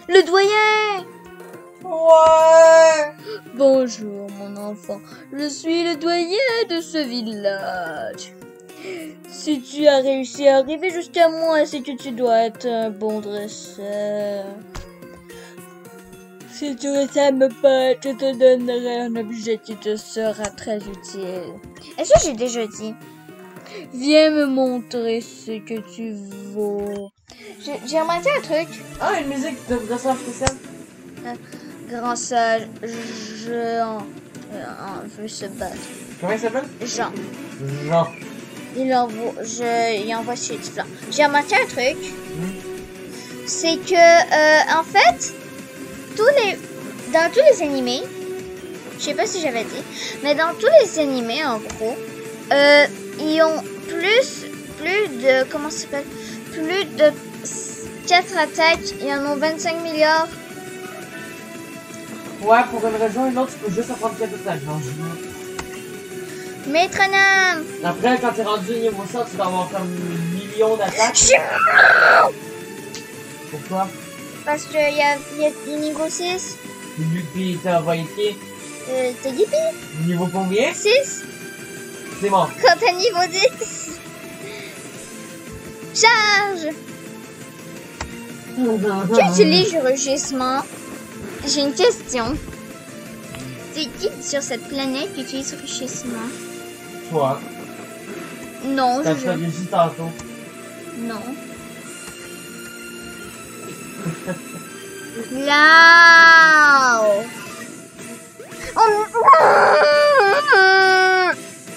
Le doyen. Ouais! Bonjour mon enfant, je suis le doyen de ce village. Si tu as réussi à arriver jusqu'à moi, c'est que tu dois être un bon dresseur. Si tu réussis à me battre, je te donnerai un objet qui te sera très utile. Est-ce que j'ai déjà dit? Viens me montrer ce que tu vaux. J'ai remarqué un truc. Ah, une musique de dresseur spécial. Grand sage, Jean veut se battre. Comment il s'appelle? Jean. Jean. Il envoie chez du flanc. J'ai remarqué un truc. C'est que, en fait, dans tous les animés, je sais pas si j'avais dit, mais dans tous les animés, en gros, ils ont plus de, comment ça s'appelle? Plus de 4 attaques, ils en ont 25 milliards. Ouais, pour une raison ou une autre, tu peux juste apprendre 4 attaques. Non, Métronome. Après, quand t'es rendu niveau 100, tu dois avoir comme millions d'attaques. Pourquoi? Parce qu'il y a niveau 6. Puis t'as envoyé qui? T'as Gippy? Niveau combien? 6. C'est bon. Quand t'as niveau 10. Charge. Tu utilises le rugissement. J'ai une question. C'est qui sur cette planète qui utilise le rugissement? Toi. Non, T'as je... fait juste tantôt. Non. Là.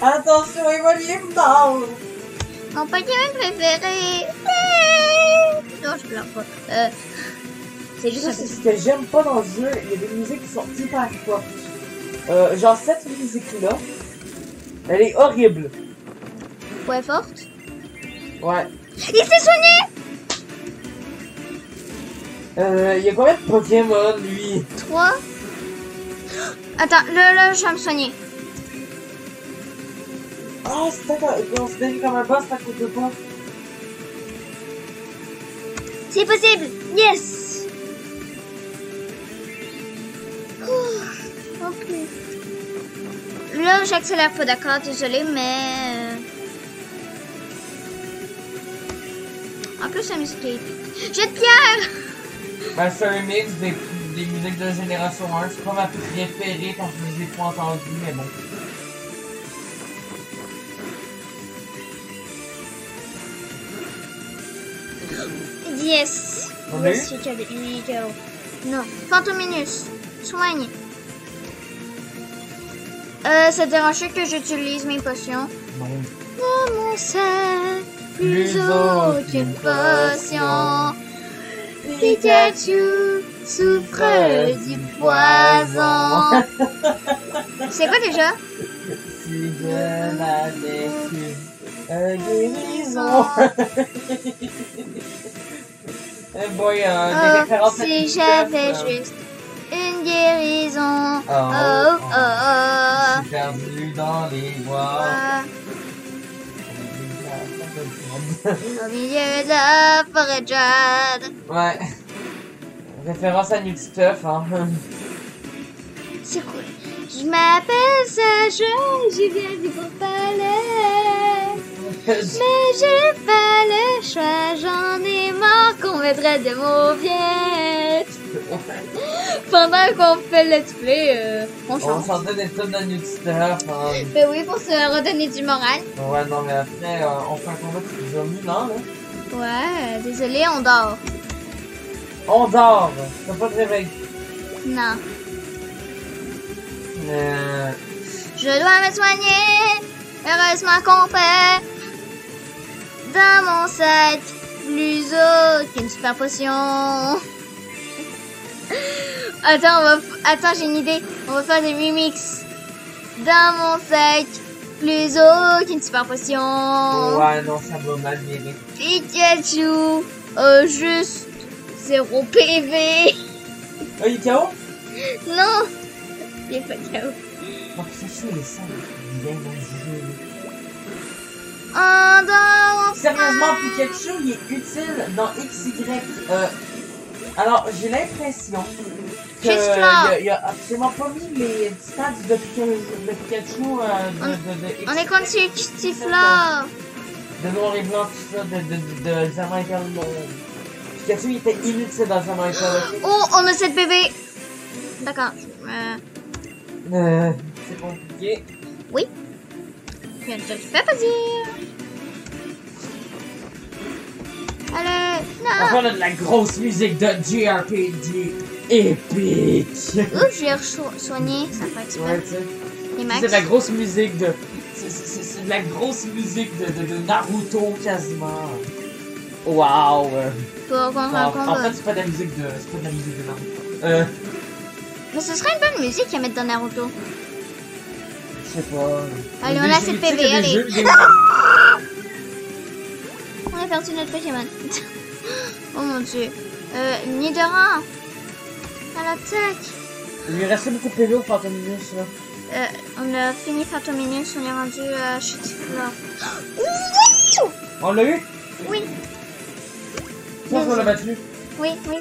Attention, il va lui mordre. Mon Pokémon préféré. Non, je pleure pas. C'est juste Ça, un c'est peu. ce que j'aime pas dans le jeu. Il y a des musiques qui sont hyper fortes. Genre cette musique-là, elle est horrible. Ouais, forte. Ouais. Il s'est soigné. Il y a combien de Pokémon, lui? 3. Attends, là, je vais me soigner. Ah, c'est considéré comme un boss à cause de pas. C'est possible. Yes. Ok. Là, j'accélère pas, d'accord, désolé, mais... En plus, la musique est épique. Jette pierre. Ben, c'est un mix des musiques de Génération 1. C'est pas ma préférée quand je les ai pas entendues, mais bon. Yes. On a eu? Yes, non. Fantominus. Soigne. Ça te dérange que j'utilise mes potions? Non. Dans mon sac, plus aucune potion. Pikachu souffre du poison. C'est quoi déjà? Si je n'avais qu'une guérison. Eh boy, des références à si Twitter, j'avais juste une guérison. Oh, Oh, oh, oh. Je suis perdu dans les bois. Au milieu de la forêt de jade. Ouais. Référence à New Stuff, hein. C'est cool. Je m'appelle Sacha, je viens du Beau Palais. Mais j'ai pas le choix, j'en ai marre qu'on me traite de mauviette. Pendant qu'on fait le let's play, on On chante. sentait des trucs de New Stuff, hein. Ben oui, pour se redonner du moral. Ouais, non, mais après, on fait un combat qui nous a mis, non, là? Ouais, désolé, on dort. On dort! T'as pas de réveil. Non. Euh... Je dois me soigner. Heureusement qu'on fait dans mon sac plus aucune super potion. Attends, j'ai une idée. On va faire des remix. Dans mon sac plus aucune super potion. Ouais, non, ça va mal virer. Pikachu juste 0 PV. Ah, il est KO? Non, il est pas KO. Non, c'est sûr, les sons, bien dans le jeu. Endors. Sérieusement, Pikachu, il est utile dans XY. Alors, j'ai l'impression que Juste là. il a absolument pas mis les stats de Pikachu On est contre Stifla. de noir et blanc, tout ça, de Diamant Étoile. Pikachu, il était inutile dans Diamant Étoile. Oh, on a 7 bébés. D'accord. C'est compliqué. Oui. Je te le fais pas dire. Allez, non. Enfin, on a de la grosse musique de JRPG épique. Oups, j'ai soigné. Ça fait exprès. Ouais, tu sais. Les max. C'est de la grosse musique de. C'est de la grosse musique de Naruto quasiment. Waouh! Pour qu'on En combat. fait, c'est pas de la musique de. C'est pas de la musique de Naruto. Mais ce serait une bonne musique à mettre dans Naruto. Je sais pas. Allez, Il y on a des 7 jeux- tu sais PV, qu'il y a des allez. jeux vidéo- On a perdu notre Pokémon. Oh mon dieu. Nidoran. À l'attaque. Il lui restait beaucoup de PV au Fantominus là. On a fini Phantominus, on est rendu à Chitiflore. On l'a eu? Oui. Je pense qu'on l'a battu. Oui, oui.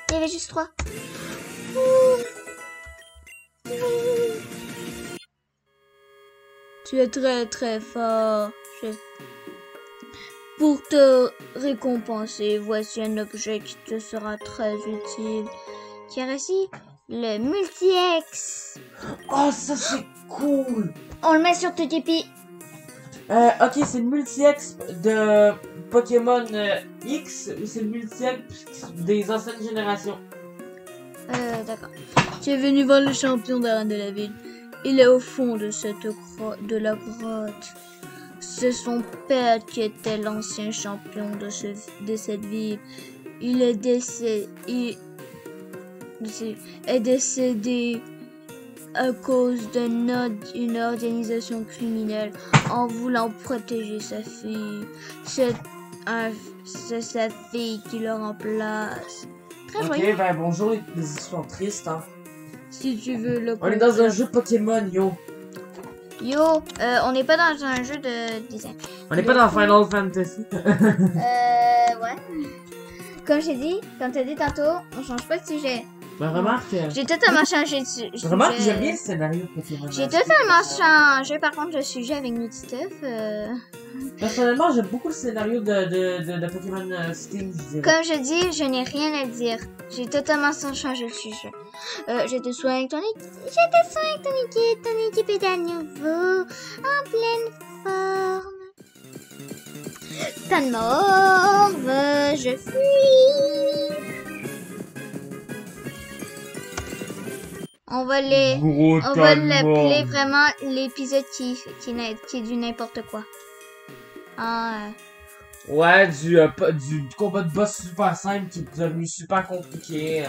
Il y avait juste 3. Tu es très très fort. Pour te récompenser, voici un objet qui te sera très utile. Car ici, le multi-X. Oh, ça c'est cool! On le met sur Togepi. Ok, c'est le multi-X de Pokémon X ou c'est le multi-X des anciennes générations? D'accord. Tu es venu voir le champion d'arène de la ville. Il est au fond de de la grotte. C'est son père qui était l'ancien champion de cette ville. Il est décédé à cause d'une organisation criminelle en voulant protéger sa fille. C'est sa fille qui le remplace. Très joyeux. Ok, ben bonjour, des histoires tristes, hein. Si tu veux le On est dans un jeu Pokémon, yo. Yo, on n'est pas dans un jeu de design. On n'est pas dans Final Fantasy. Ouais. Comme t'as dit tantôt, on change pas de sujet. Ben remarque. J'ai totalement changé de sujet. Remarque, j'aime bien le scénario de Pokémon. J'ai totalement changé par contre le sujet avec Nutituff. Personnellement, j'aime beaucoup le scénario de Pokémon Steam, je dirais. Comme je dis, je n'ai rien à dire. J'ai totalement changé le sujet. Je te soigne avec ton équipe. Ton équipe est à nouveau en pleine forme. Pas de morve, je fuis. On va l'appeler vraiment l'épisode qui est du n'importe quoi. Ouais, du combat de boss super simple qui est devenu super compliqué.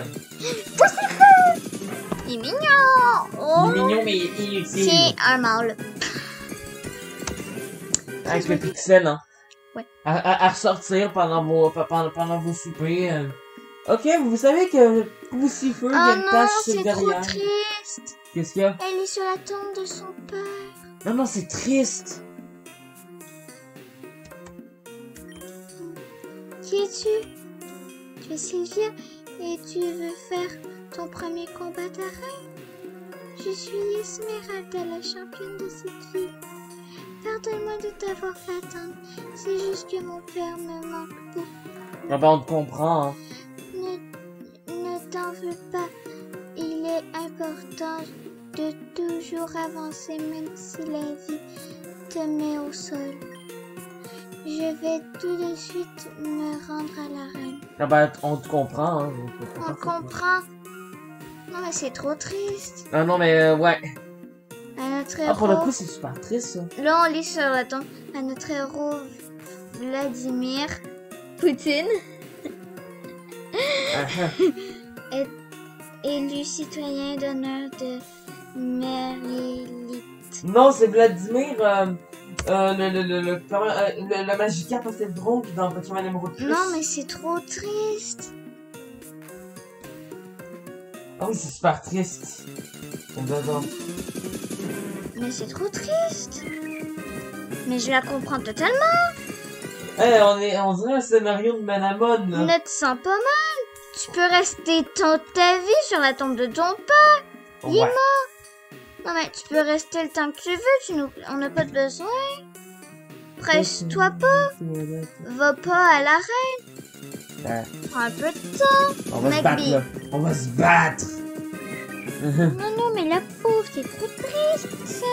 Il est mignon! Oh. Il est mignon, mais il est inutile. C'est un mâle. Avec le pixel, hein. Ouais. À ressortir pendant vos soupers. Ok, vous savez que Poussifeu, il y a une tache sur derrière. Oh non, c'est trop triste. Qu'est-ce qu'il y a? Elle est sur la tombe de son père. Non, non, c'est triste. Qui es-tu? Tu es Sylvia et tu veux faire ton premier combat d'arène? Je suis Esmeralda, la championne de cette ville. Pardonne-moi de t'avoir fait attendre. C'est juste que mon père me manque beaucoup. Ah ben, on te comprend, hein. Ne t'en veux pas. Il est important de toujours avancer même si la vie te met au sol. Je vais tout de suite me rendre à l'arène. Ah ben, on te comprend, hein. On comprend. Non mais c'est trop triste. Ah non, mais ouais. À notre Ah, pour le héros... coup, c'est super triste, ça. Là, on lit sur la tombe. À notre héros Vladimir Poutine est élu citoyen d'honneur de Mérélite. Non, c'est Vladimir, le Magikarp a fait le drone dans Pokémon Emerald Plus. Non, mais c'est trop triste. Ah oui, c'est super triste. Mais c'est trop triste. Mais je la comprends totalement. Eh, on dirait un scénario de Manamon, là. Ne te sens pas mal. Tu peux rester toute ta vie sur la tombe de ton père. Il est mort. Non mais tu peux rester le temps que tu veux. On n'a pas de besoin. Presse-toi pas. Va pas à l'arène. Ouais. Prends un peu de temps. On va se battre, là. On va se battre. Non, non, mais la pauvre, c'est trop triste, ça.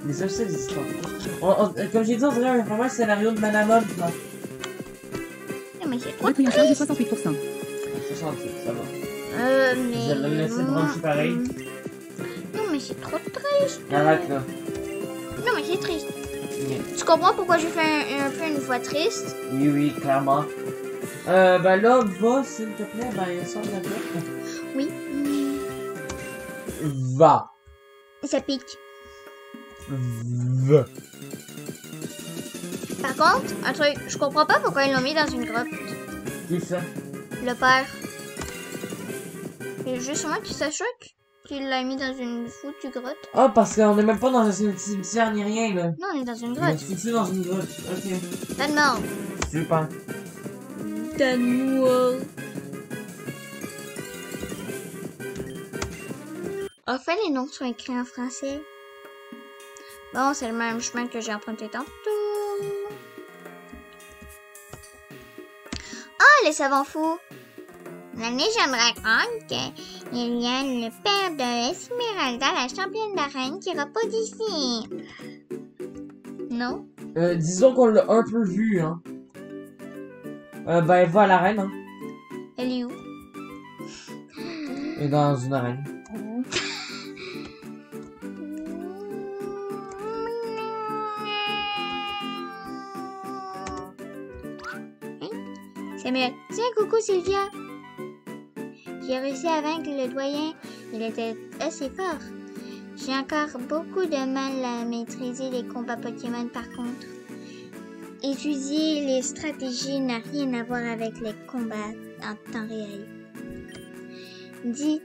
Mais ça, c'est l'histoire. Comme j'ai dit, on dirait vraiment un scénario de Manamon, là. Non, mais c'est trop Batterie en charge de triste. 68%. 68, ça va. Mais... Je vais le laisser brancher pareil. Non, mais c'est trop triste. Arrête, là. Non, mais c'est triste. Yeah. Tu comprends pourquoi j'ai fait un peu une voix triste? Oui, oui, clairement. Ben là, va, s'il te plaît, ben, sors de la porte. Oui. Va. Ça pique. Va. Par contre, un truc, je comprends pas pourquoi ils l'ont mis dans une grotte. Qui ça? Le père. Et juste moi qui ça choque. Tu l'as mis dans une foutue grotte? Ah, parce qu'on est même pas dans un cimetière ni rien, là. Non, on est dans une On est grotte. foutu dans une grotte. Ok. Pas de mort. Super. T'as noir. En fait, les noms sont écrits en français. Bon, c'est le même chemin que j'ai emprunté tantôt. Ah, les savants fous! La légende raconte qu'il y a le père de Esmeralda, la championne d'arène, qui repose ici. Non? Disons qu'on l'a un peu vu, hein. Ben, elle va à l'arène, hein. Elle est où? Et dans une arène. Samuel, tiens, coucou Sylvia. J'ai réussi à vaincre le doyen. Il était assez fort. J'ai encore beaucoup de mal à maîtriser les combats Pokémon par contre. Étudier les stratégies n'a rien à voir avec les combats en temps réel. Dis,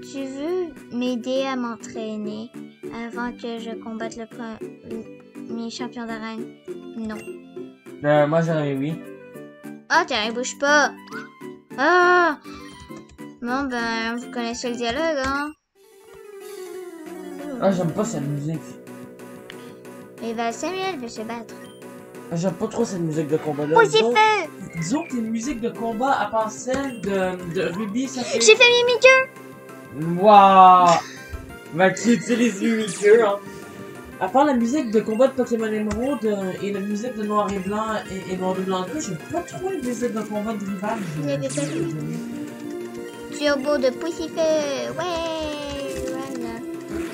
tu veux m'aider à m'entraîner avant que je combatte le premier champion d'arène? Non. Moi, j'en avais oui. Ah, tiens, bouge pas. Ah! Bon, ben, vous connaissez le dialogue, hein? Ah, j'aime pas cette musique. Et ben, Samuel veut se battre. Ah, j'aime pas trop cette musique de combat-là. Disons que les musiques de combat, à part celle de Ruby, ça fait... J'ai fait Mimikyu! Waouh! Ben, tu utilises Mimikyu, hein. À part la musique de combat de Pokémon Emerald et la musique de Noir et Blanc et Noir et Blanc 2, j'ai pas trop les musiques de combat de rival. Turbo de Poussifeu, ouais, voilà.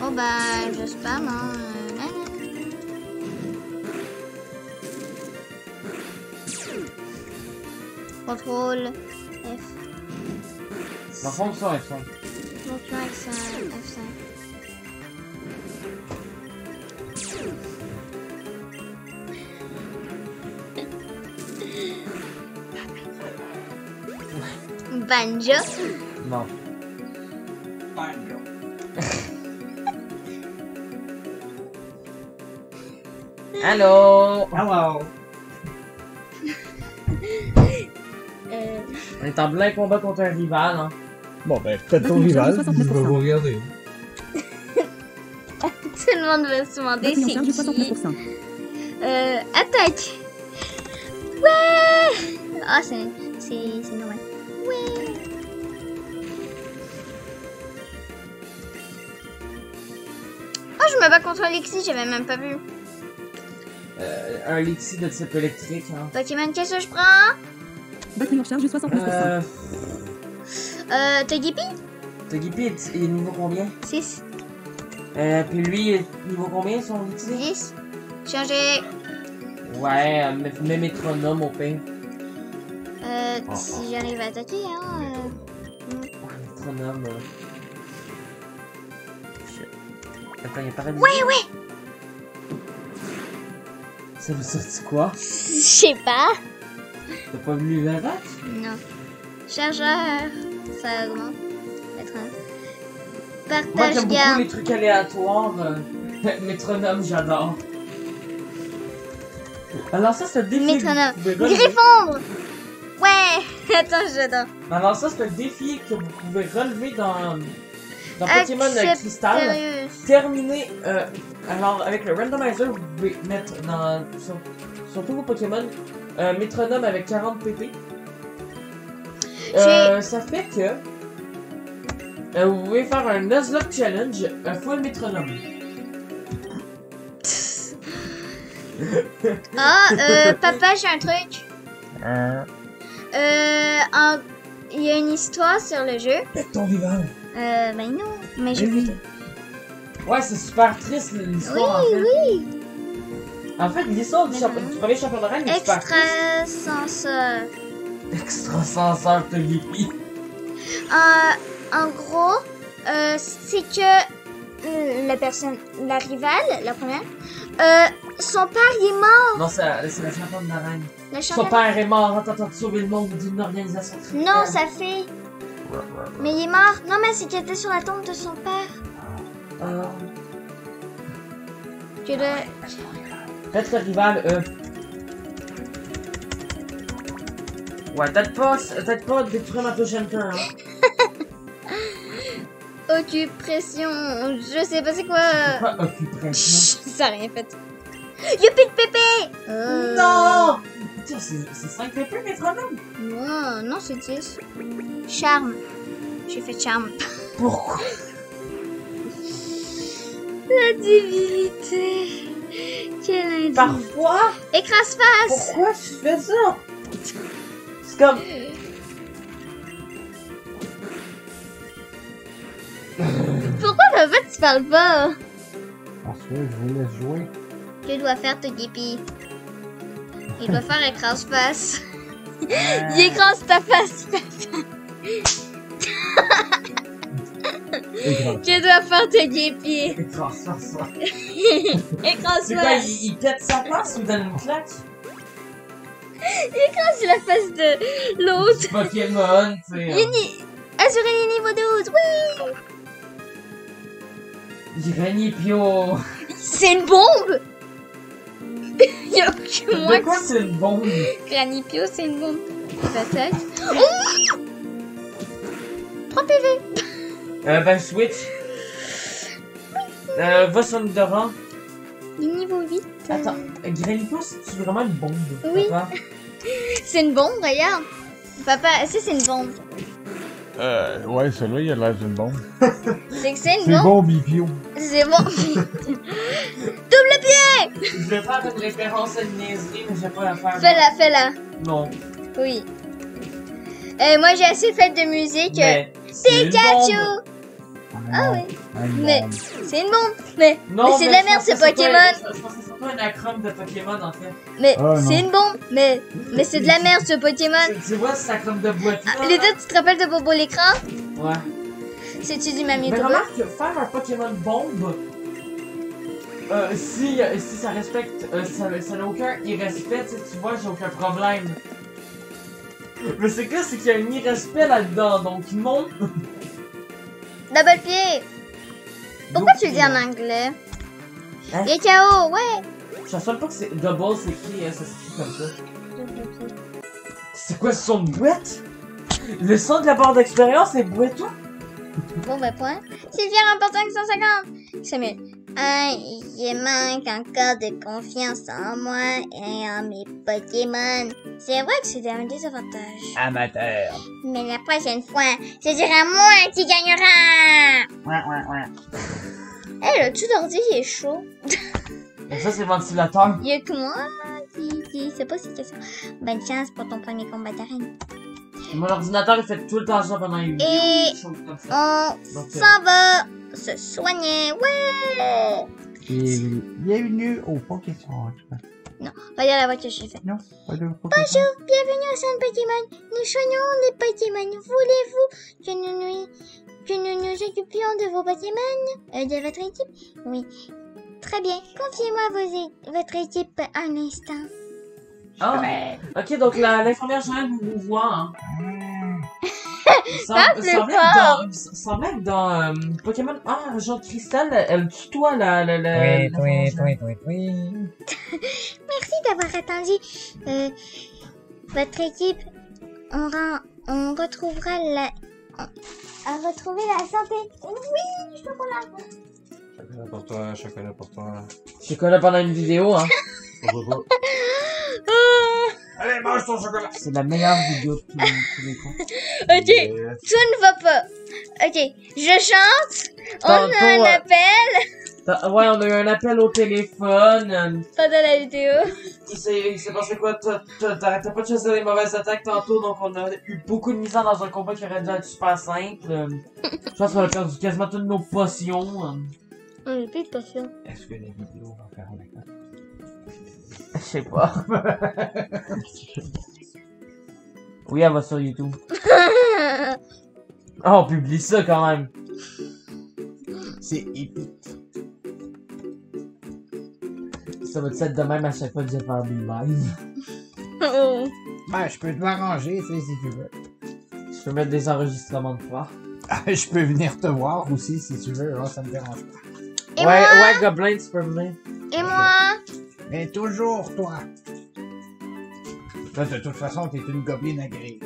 Oh bah, je spam, hein. Contrôle F. Ma fonction est ça. Fonction F5. Banjo. Non. Banjo. Allô? Hello. On est en plein combat contre un rival, hein. Bon, ben, peut-être ton rival, je vais vous regarder. Tout le monde va se demander c'est qui. 69%. Attaque. Ouais. Ah, c'est normal. Ouais. Oh, je me bats contre Alexis, j'avais même pas vu. Un Lixie de type électrique, hein. Pokémon, qu'est-ce que je prends? Batterie en charge 69%. Togepi? Togepi est niveau combien? 6. Puis lui, niveau combien son Lixie? 10. Changer. Ouais, mets métronome au ping. Si j'arrive à attaquer, hein. Métronome. Attends, il apparaît. Ouais. Ça veut dire quoi? Je sais pas. T'as pas vu le attaque? Non. Chargeur. Ça augmente. Moi Partage j'aime beaucoup garde. les trucs aléatoires. Métronome, j'adore. Alors ça, c'est un défi. Métronome. que vous pouvez relever. Griffon. Ouais. Attends, j'adore. Alors ça, c'est un défi que vous pouvez relever dans Pokémon Cristal. Sérieux. Terminé. Alors avec le randomizer, vous pouvez mettre sur tous vos Pokémon métronome avec 40 pp. Ça fait que vous pouvez faire un Nuzlocke Challenge full métronome. Papa, j'ai un truc. Il y a une histoire sur le jeu. Pète ton rival. Ben non, mais je vais. Ouais, c'est super triste l'histoire en fait. Oui. En fait, l'histoire du premier champion de reine est super triste. Extrasenseur. Extrasenseur Togepi. En gros, c'est que la rivale, la première, son père il est mort. Non, c'est la championne de la reine. La Son championne. père est mort en tentant de sauver le monde d'une organisation criminelle. Non, ça fait. Mais il est mort. Non, mais c'est qu'il était sur la tombe de son père. Tu le... Faites le rival, Ouais, peut-être pas détruire ma prochaine turn, hein. Occupression, je sais pas c'est quoi. Pas occupation. Ça a rien fait. Youpi de pépé. Non! Putain, c'est 5 pépés, mais quand même. Non, c'est 10. Charme. J'ai fait charme. Pourquoi? La divinité. Quelle indigne. Parfois? Écrase-face. Pourquoi tu fais ça? C'est comme... Pourquoi papa tu parles pas? Parce que je vous laisse jouer. Tu dois faire te guépi. Il doit faire écrase-face. Il écrase ta face. Tu dois faire te guépi. Écrase ça. C'est quoi, Écrase-face. il pète sa face ou il donne une claque? Écrase la face de l'autre. Pokémon, tu sais. Assurer les niveaux 12, oui. Granipio. C'est une bombe. Y'a que moi De quoi c'est une bombe? Granipio, c'est une bombe. Peut-être. Oh 3 PV. Ben switch. Va sur le devant. Niveau 8. Attends, Granipio, c'est vraiment une bombe? Oui. Papa? C'est une bombe, regarde. Papa, est-ce que c'est une bombe? Ouais, celui-là, il a l'air d'une bombe. C'est que c'est une C'est bombe? bon, Bipio. C'est bon. Double pied. Je vais faire une référence à une niaiserie, mais je vais pas la faire. Fais-la. Non. Oui. Moi, j'ai assez fait de musique. Mais c'est une Pikachu. bombe. Ah oui. Une Mais bombe. c'est une bombe. Mais Non, c'est de la merde, ce Pokémon. Je pense que c'est pas un acronyme de Pokémon en fait. Mais Ah, c'est une bombe. Mais c'est de la merde, ce Pokémon. Tu vois, c'est acronyme de boîte. Les deux, tu te rappelles de Bobo l'écran? Ouais. C'est-tu du même Mais YouTuber? remarque que faire un Pokémon bombe, si ça respecte, ça n'a aucun irrespect, tu vois, j'ai aucun problème. Mais c'est que c'est qu'il y a un irrespect là-dedans, donc non. Double pied. Pourquoi tu le dis en anglais? Hein? Il est KO, ouais. Je sais pas que c'est double, c'est écrit, ça s'écrit comme ça. C'est quoi ce son de boîte? Le son de la barre d'expérience, c'est boiteux? Bon, ben, point. Sylvia remporte 550. C'est mieux. Je manque encore de confiance en moi et en mes Pokémon. C'est vrai que c'est un désavantage. Amateur. Mais la prochaine fois, ce sera moi qui gagnera. Le tout d'ordi, il est chaud. Et ça, c'est le ventilateur. Il y a que moi qui sait pas c'est que ça. Bonne chance pour ton premier combat d'arène. Mon ordinateur, il fait tout le temps ça pendant une vidéo. Et choses comme ça. on Donc, s'en va se soigner. Ouais! Et bienvenue au Pokémon. Non, regarde la voix que j'ai faite. Non, pas de Pokémon. Bonjour, bienvenue au centre Pokémon. Nous soignons les Pokémon. Voulez-vous que nous nous occupions de vos Pokémon? De votre équipe? Oui. Très bien. Confiez-moi votre équipe un instant. Ah, ok, donc l'infirmière Joël vous voit, hein. Ça semble être dans Pokémon. Ah, genre Cristal, elle tutoie la. Oui. Merci d'avoir attendu. Votre équipe, on retrouvera à retrouver la santé. Oui, je peux pas la Chocolat pour toi. Chocolat pendant une vidéo, hein. Allez, mange ton chocolat. C'est la meilleure vidéo de tous les coups. Ok, ça ne va pas. Ok, je chante. On a un appel. Ouais, on a eu un appel au téléphone. Pas dans la vidéo. Il s'est passé quoi? T'arrêtais pas de choisir les mauvaises attaques tantôt, donc on a eu beaucoup de misère dans un combat qui aurait dû être super simple. Je pense qu'on a perdu quasiment toutes nos potions. On n'a plus de potion. Est-ce que les vidéos vont faire un écran? Je sais pas. Oui, elle va sur YouTube. Ah, on publie ça quand même. C'est épique. Ça va être de même à chaque fois que je vais faire des lives. Oh. Ben, je peux te m'arranger, tu sais, si tu veux. Je peux mettre des enregistrements de fois. Je peux venir te voir aussi si tu veux, hein, ça me dérange pas. Et Ouais, moi? ouais, Goblin, tu peux venir. Et moi? Mais toujours, toi. Là, de toute façon, t'es une gobeline agréée.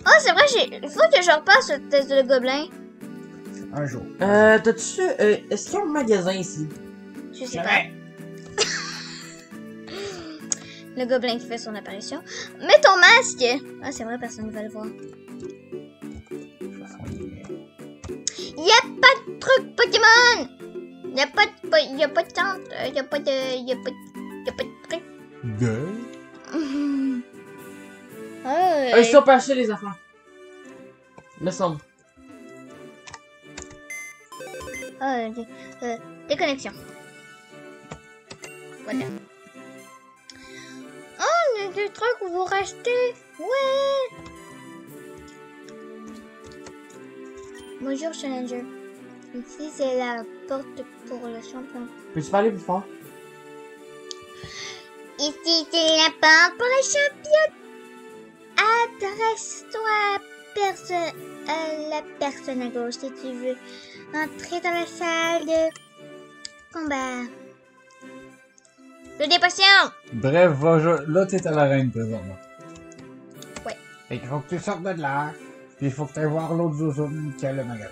Oh, c'est vrai, il faut que je repasse le test de gobelin. Un jour. T'as-tu... est-ce qu'il y a un magasin ici? Je sais pas. Le gobelin qui fait son apparition. Mets ton masque! Ah, c'est vrai, personne ne va le voir. Y a pas de truc Pokémon! Y a pas de tente, y a pas de truc. Ah, Ils sont pas achetés les affaires. Me semble. Déconnexion. Voilà. Oh, des trucs que vous rachetez. Ouais. Bonjour, Challenger. Ici, c'est la porte pour le champion. Peux-tu parler plus fort? Ici, c'est la porte pour le champion. Adresse-toi à la personne à gauche si tu veux entrer dans la salle de combat. Des potions! Bref, là, t'es à l'arène présentement. Ouais. Et il faut que tu sortes de là. Puis il faut que tu ailles voir l'autre Zozoun qui a le magasin.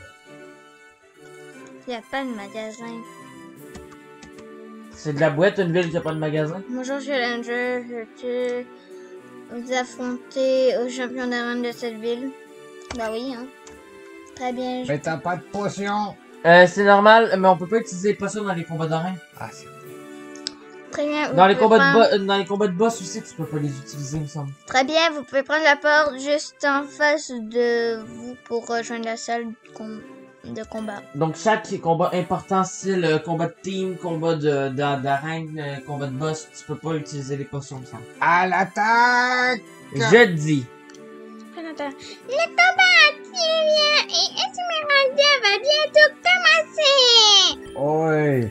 Il n'y a pas de magasin. C'est de la boîte, une ville qui a pas de magasin? Bonjour, Challenger. Veux-tu vous affronter au champion d'arène de cette ville? Bah oui, hein. Très bien. Mais t'as pas de potion. C'est normal, mais on peut pas utiliser les potions dans les combats d'arène. Ah, c'est... Très bien. Dans les vous pouvez prendre- dans les combats de boss aussi, tu peux pas les utiliser, il me semble. Très bien, vous pouvez prendre la porte juste en face de vous pour rejoindre la salle de combat. Donc chaque combat important, style combat de team, combat d'arène, combat de boss, tu peux pas utiliser les potions, il me semble. À l'attaque! Je dis. Attends. Le combat active et Esmeralda va bientôt commencer. Ouais.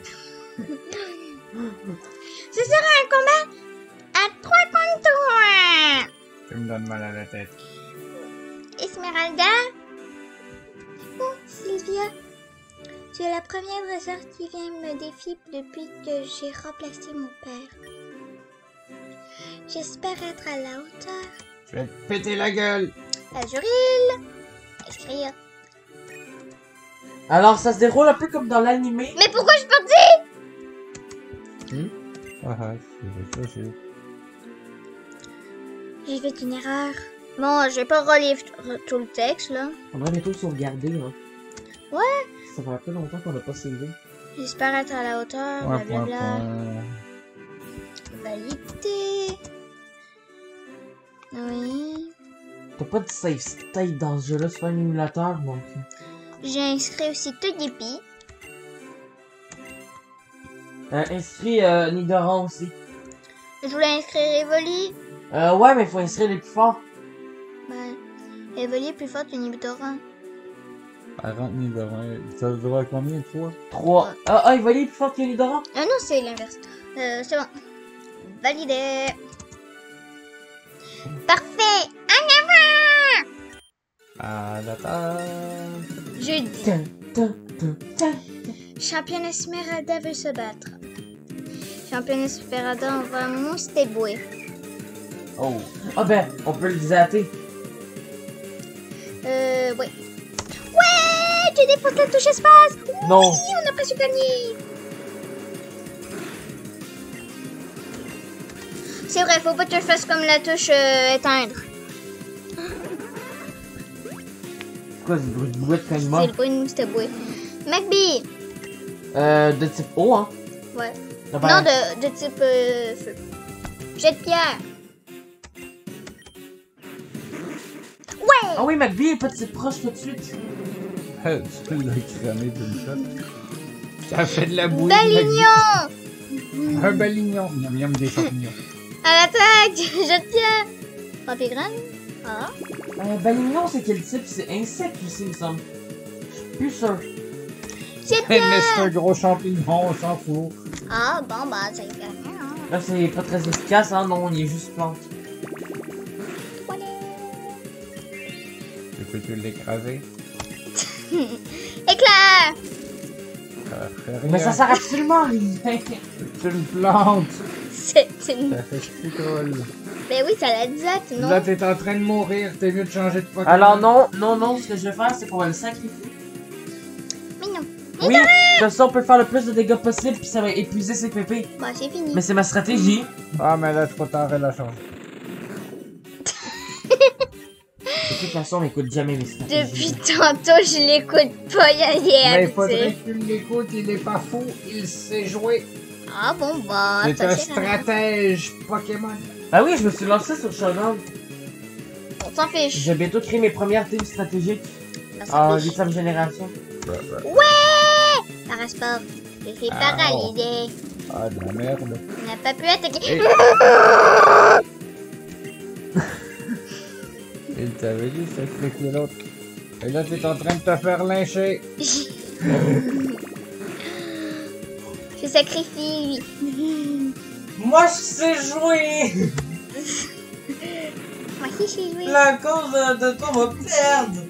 Ce sera un combat à 3 contre 3. Tu me donnes mal à la tête. Esmeralda? Oh, Sylvia. Tu es la première dresseur qui vient me défier depuis que j'ai remplacé mon père. J'espère être à la hauteur. Je vais te péter la gueule. Azuril. Écrire. Alors ça se déroule un peu comme dans l'animé. Mais pourquoi je suis partie? Ah, J'ai fait une erreur. Bon, je vais pas relire tout le texte, là. On va bientôt sauvegarder, hein. Ouais. Ça fait un peu longtemps qu'on a pas sauvé. J'espère être à la hauteur, blablabla. Validé. Oui. T'as pas de save state dans ce jeu-là, c'est pas un émulateur, donc. J'ai inscrit aussi Togepi. Inscrit Nidoran aussi. Je voulais inscrire Evoli. Ouais, mais faut inscrire les plus forts. Ben, Evoli est plus forte que Nidoran. 40 000 $. Ça doit être combien de fois? 3. Ah, Evoli est plus fort que Nidoran? Ah non, c'est l'inverse. C'est bon. Validé. Parfait. En avant. À l'attaque! Jeudi. Championne Esmeralda veut se battre. Championne Esmeralda envoie Moustéboué. Oh. Ah ben, on peut le zatter. Ouais. Ouais, tu défonces la touche espace. Non. Oui, on a presque gagné. C'est vrai, faut pas que tu fasses comme la touche éteindre. Quoi, ce bruit de bouette quand il C'est mord? le bruit de Moustéboué. McBee. De type eau, hein? Ouais. Ah ben, Non, de type feu. Jet de pierre. Ouais. Ah oui, McBee est pas de type proche tout de suite. Tu l'as cramé d'une shot. Ça fait de la bouillie. Balignon. Un balignon. Miam miam des champignons. À l'attaque. Jet de pierre. Pampégrane. Ah. Balignon, c'est quel type? C'est insecte aussi, il me semble. Je suis plus sûr. Jet de Mais pierre. c'est un gros champignon, on s'en fout. Ah, bon, bah, ça y est. Là, c'est pas très efficace, hein? Non, il est juste plante. peux-tu l'écraser? Éclair! Ça fait rien. Mais ça sert absolument à rien. C'est une plante. C'est une... Ça fait plus drôle. Ben oui, ça l'a dit, non? Là, t'es en train de mourir. T'es mieux de changer de Pokémon. Alors non, ce que je vais faire, c'est qu'on va le sacrifier. Mais non. Oui, de ça, on peut faire le plus de dégâts possible, puis ça va épuiser ses pépés. Bon, c'est fini. Mais c'est ma stratégie. Ah, mais là, trop tard, elle a changé. De toute façon, on n'écoute jamais mes stratégies. Depuis tantôt, je l'écoute pas, Mais il tu faudrait sais. que tu l'écoutes. Il est pas fou. Il sait jouer. Ah bon, bah, C'est ça un c'est rien. stratège Pokémon. Ah oui, je me suis lancé sur Shogun. On s'en fiche. J'ai bientôt créé mes premières teams stratégiques On en s'en fiche. 8ème génération. Ouais! Parasport. Je suis paralysé. Ah, de la merde. On n'a pas pu attaquer. Et... Il t'avait dit de sacrifier l'autre. Et là, t'es en train de te faire lyncher. Je sacrifie. Moi, je sais jouer! Moi aussi, j'ai joué. La cause de toi, on va perdre!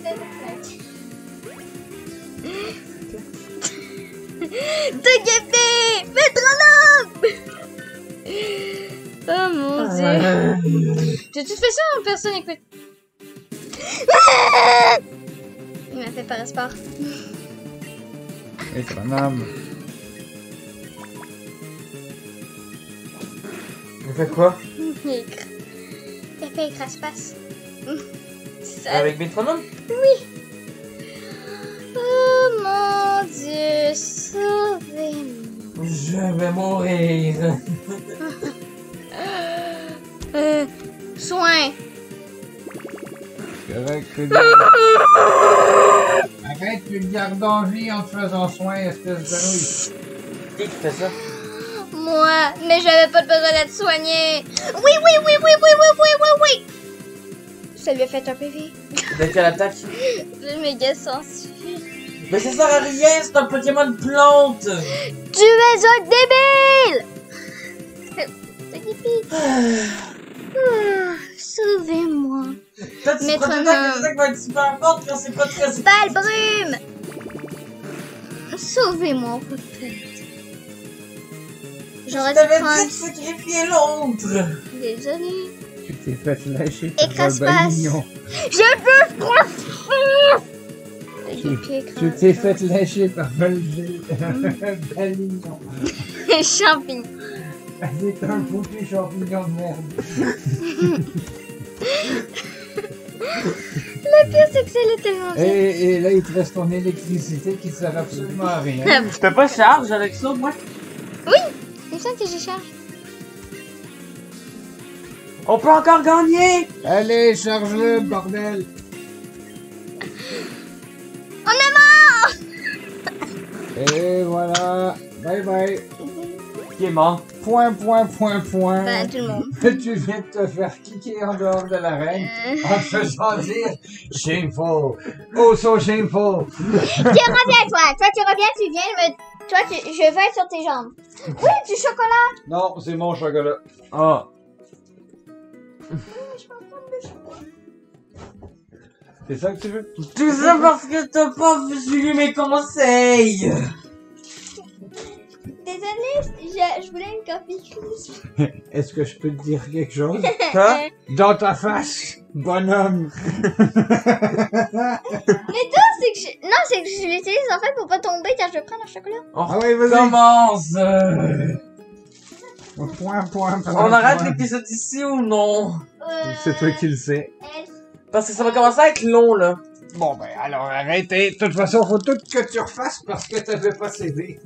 Togepi! Métronome! Oh mon dieu. De toute façon, personne n'écoute. Il m'a fait parasport. Métronome. On fait quoi? T'as fait écrase-passe. Ça... Avec Métronome? Oh mon dieu, sauvez-moi. Je vais mourir. Soin. Correct, arrête, tu le gardes en vie en te faisant soin, espèce de nouille. Qui fait ça? Moi, mais j'avais pas besoin d'être soigné. Oui. Ça lui a fait un PV. De quelle attaque? Le méga sensu. Mais ça sert à rien, c'est un Pokémon de plante! Tu es un débile! Sauvez-moi. Toi, tu prends des attaques qui vont être super fortes quand c'est pas très... Balle brume! Sauvez-moi, peut-être. J'aurais dû T'avais dit prendre... de sacrifier l'autre! Désolée. Tu t'es fait lâcher par Écrase un passe. balignon. Je peux pas. Tu t'es fait lâcher par un balignon. Champignon. C'est un foutu champignon de merde. Le pire, c'est que c'est là tellement bien. Et là, il te reste ton électricité qui sert absolument à rien. Tu fais pas charge avec ça, moi? Il me semble que j'ai charge. On peut encore gagner! Allez, charge-le, bordel. On est mort! Et voilà. Bye bye. Qui est mort? Point. Ben, tout le monde. Tu viens de te faire kicker en dehors de l'arène en te faisant dire shameful. Oh, so shameful. Tu reviens, toi. Toi, tu reviens, tu viens me... Toi, je vais être sur tes jambes. Oui, du chocolat. Non, c'est mon chocolat. Ah. C'est ça que tu veux? Tout ça parce que t'as pas suivi mes conseils! Désolée, je voulais une copie. Est-ce que je peux te dire quelque chose? Quoi? Dans ta face, bonhomme. Mais toi, c'est que je... Non, c'est que je l'utilise en fait pour pas tomber quand je vais prendre un chocolat. On Ah oui, vas-y. commence! Point. On arrête l'épisode ici ou non? C'est toi qui le sais. Parce que ça va commencer à être long, là. Bon, ben, alors arrêtez. De toute façon, faut tout que tu refasses parce que t'avais pas cédé.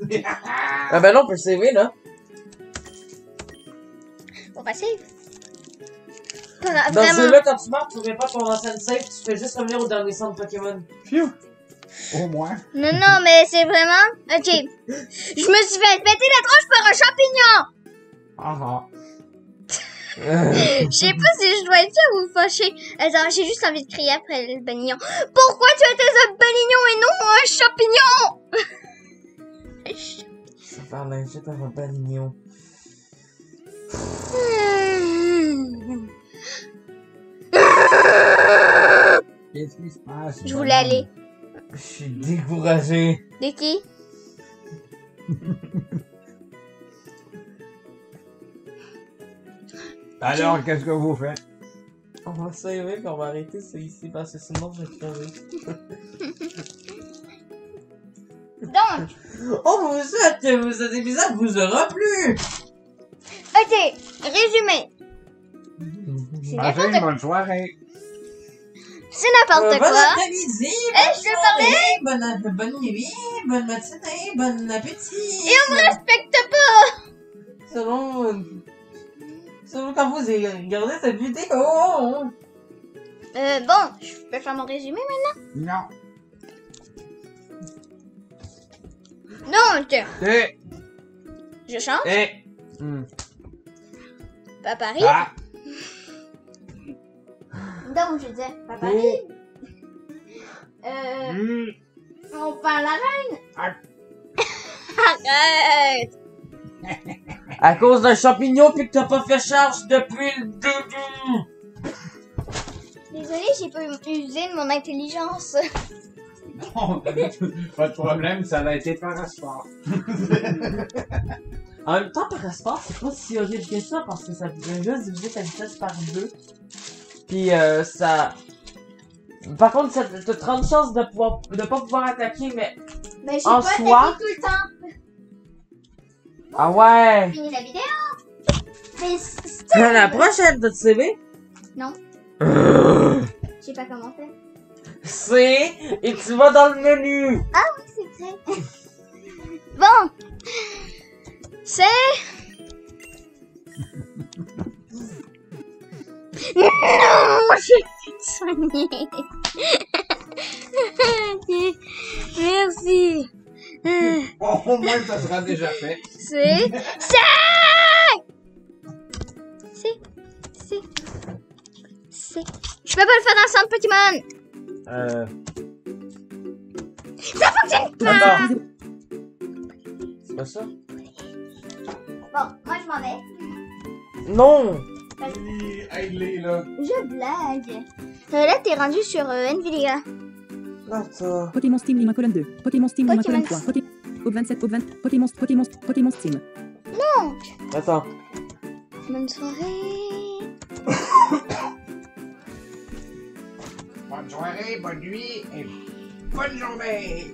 Ah ben non, on peut le sauver, là. On va save. Dans Vraiment. celui-là, quand tu meurs, tu reviens pas ton ancienne save, tu fais juste revenir au dernier centre Pokémon. Phew. Au moins. Non, mais c'est vraiment... Ok. Je me suis fait péter la tronche par un champignon. Ah. Je sais pas si je dois être fière ou fâchée. Attends, j'ai juste envie de crier après le balignon. Pourquoi tu étais un balignon et non un champignon? Ça fait lyncher par un balignon. Qu'est-ce qui se passe? Je voulais aller. Je suis découragé. De qui? Alors, qu'est-ce que vous faites? On va sauver puis on va arrêter ça ici parce que sinon je vais crever. Donc, Oh, cet épisode vous aura plu! ok, résumé. C'est Passez n'importe une bonne soirée. C'est n'importe Bon quoi. après-midi, je veux parler! Bonne nuit, bonne matinée, bon appétit! Et on me respecte pas. Selon quand vous regardez cette vidéo! Bon, je peux faire mon résumé maintenant. Non. Donc, C'est... je chante. Eh! Papa Paris. Ah. Donc, je disais Papa Paris. On parle la reine. Arrête. À cause d'un champignon pis que t'as pas fait charge depuis le début! Désolée, j'ai pas usé de mon intelligence. Non, pas de problème, ça a été par sport. En même temps, par espace, c'est pas si horrible que ça parce que ça vient juste diviser ta vitesse par 2. Puis ça. Par contre, ça t'as 30 chances de pas pouvoir attaquer, mais. Mais j'ai En pas soi- attaqué tout le temps. Ah ouais! Fini la vidéo. Mais c'est... La prochaine, t'as de CV? Non. Je sais pas comment faire. C'est. Et tu vas dans le menu! C'est vrai. Bon. C'est... Non, j'ai fait soigner. Merci. Bon, au moins, ça sera déjà fait. C'est... Je peux pas le faire ensemble, petit man. Ça fonctionne pas. Attends. C'est pas ça? Bon, moi je m'en vais. Non! Aide-les, là. Je blague. Là, t'es rendu sur Nvidia. Attends. Pokémon Steam Lima colonne 2. Pokémon Steam Lima Pokémon colonne 3. Pokémon 27 Pop 20. Pokémon Steam. Attends. Bonne soirée. Bonne soirée, bonne nuit et bonne journée.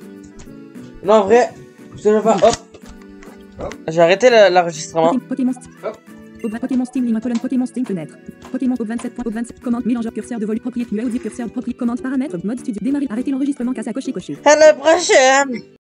Non, en vrai, je vais faire hop. Hop. J'ai arrêté l'enregistrement. Pokémon Steam Lima colonne Pokémon Steam fenêtre. Pokémon Pop 27 Pop 27 commande mélangeur curseur de volume propriété audio curseur propriété commande paramètres mode studio démarrer arrêter l'enregistrement casse à cocher. À la prochaine!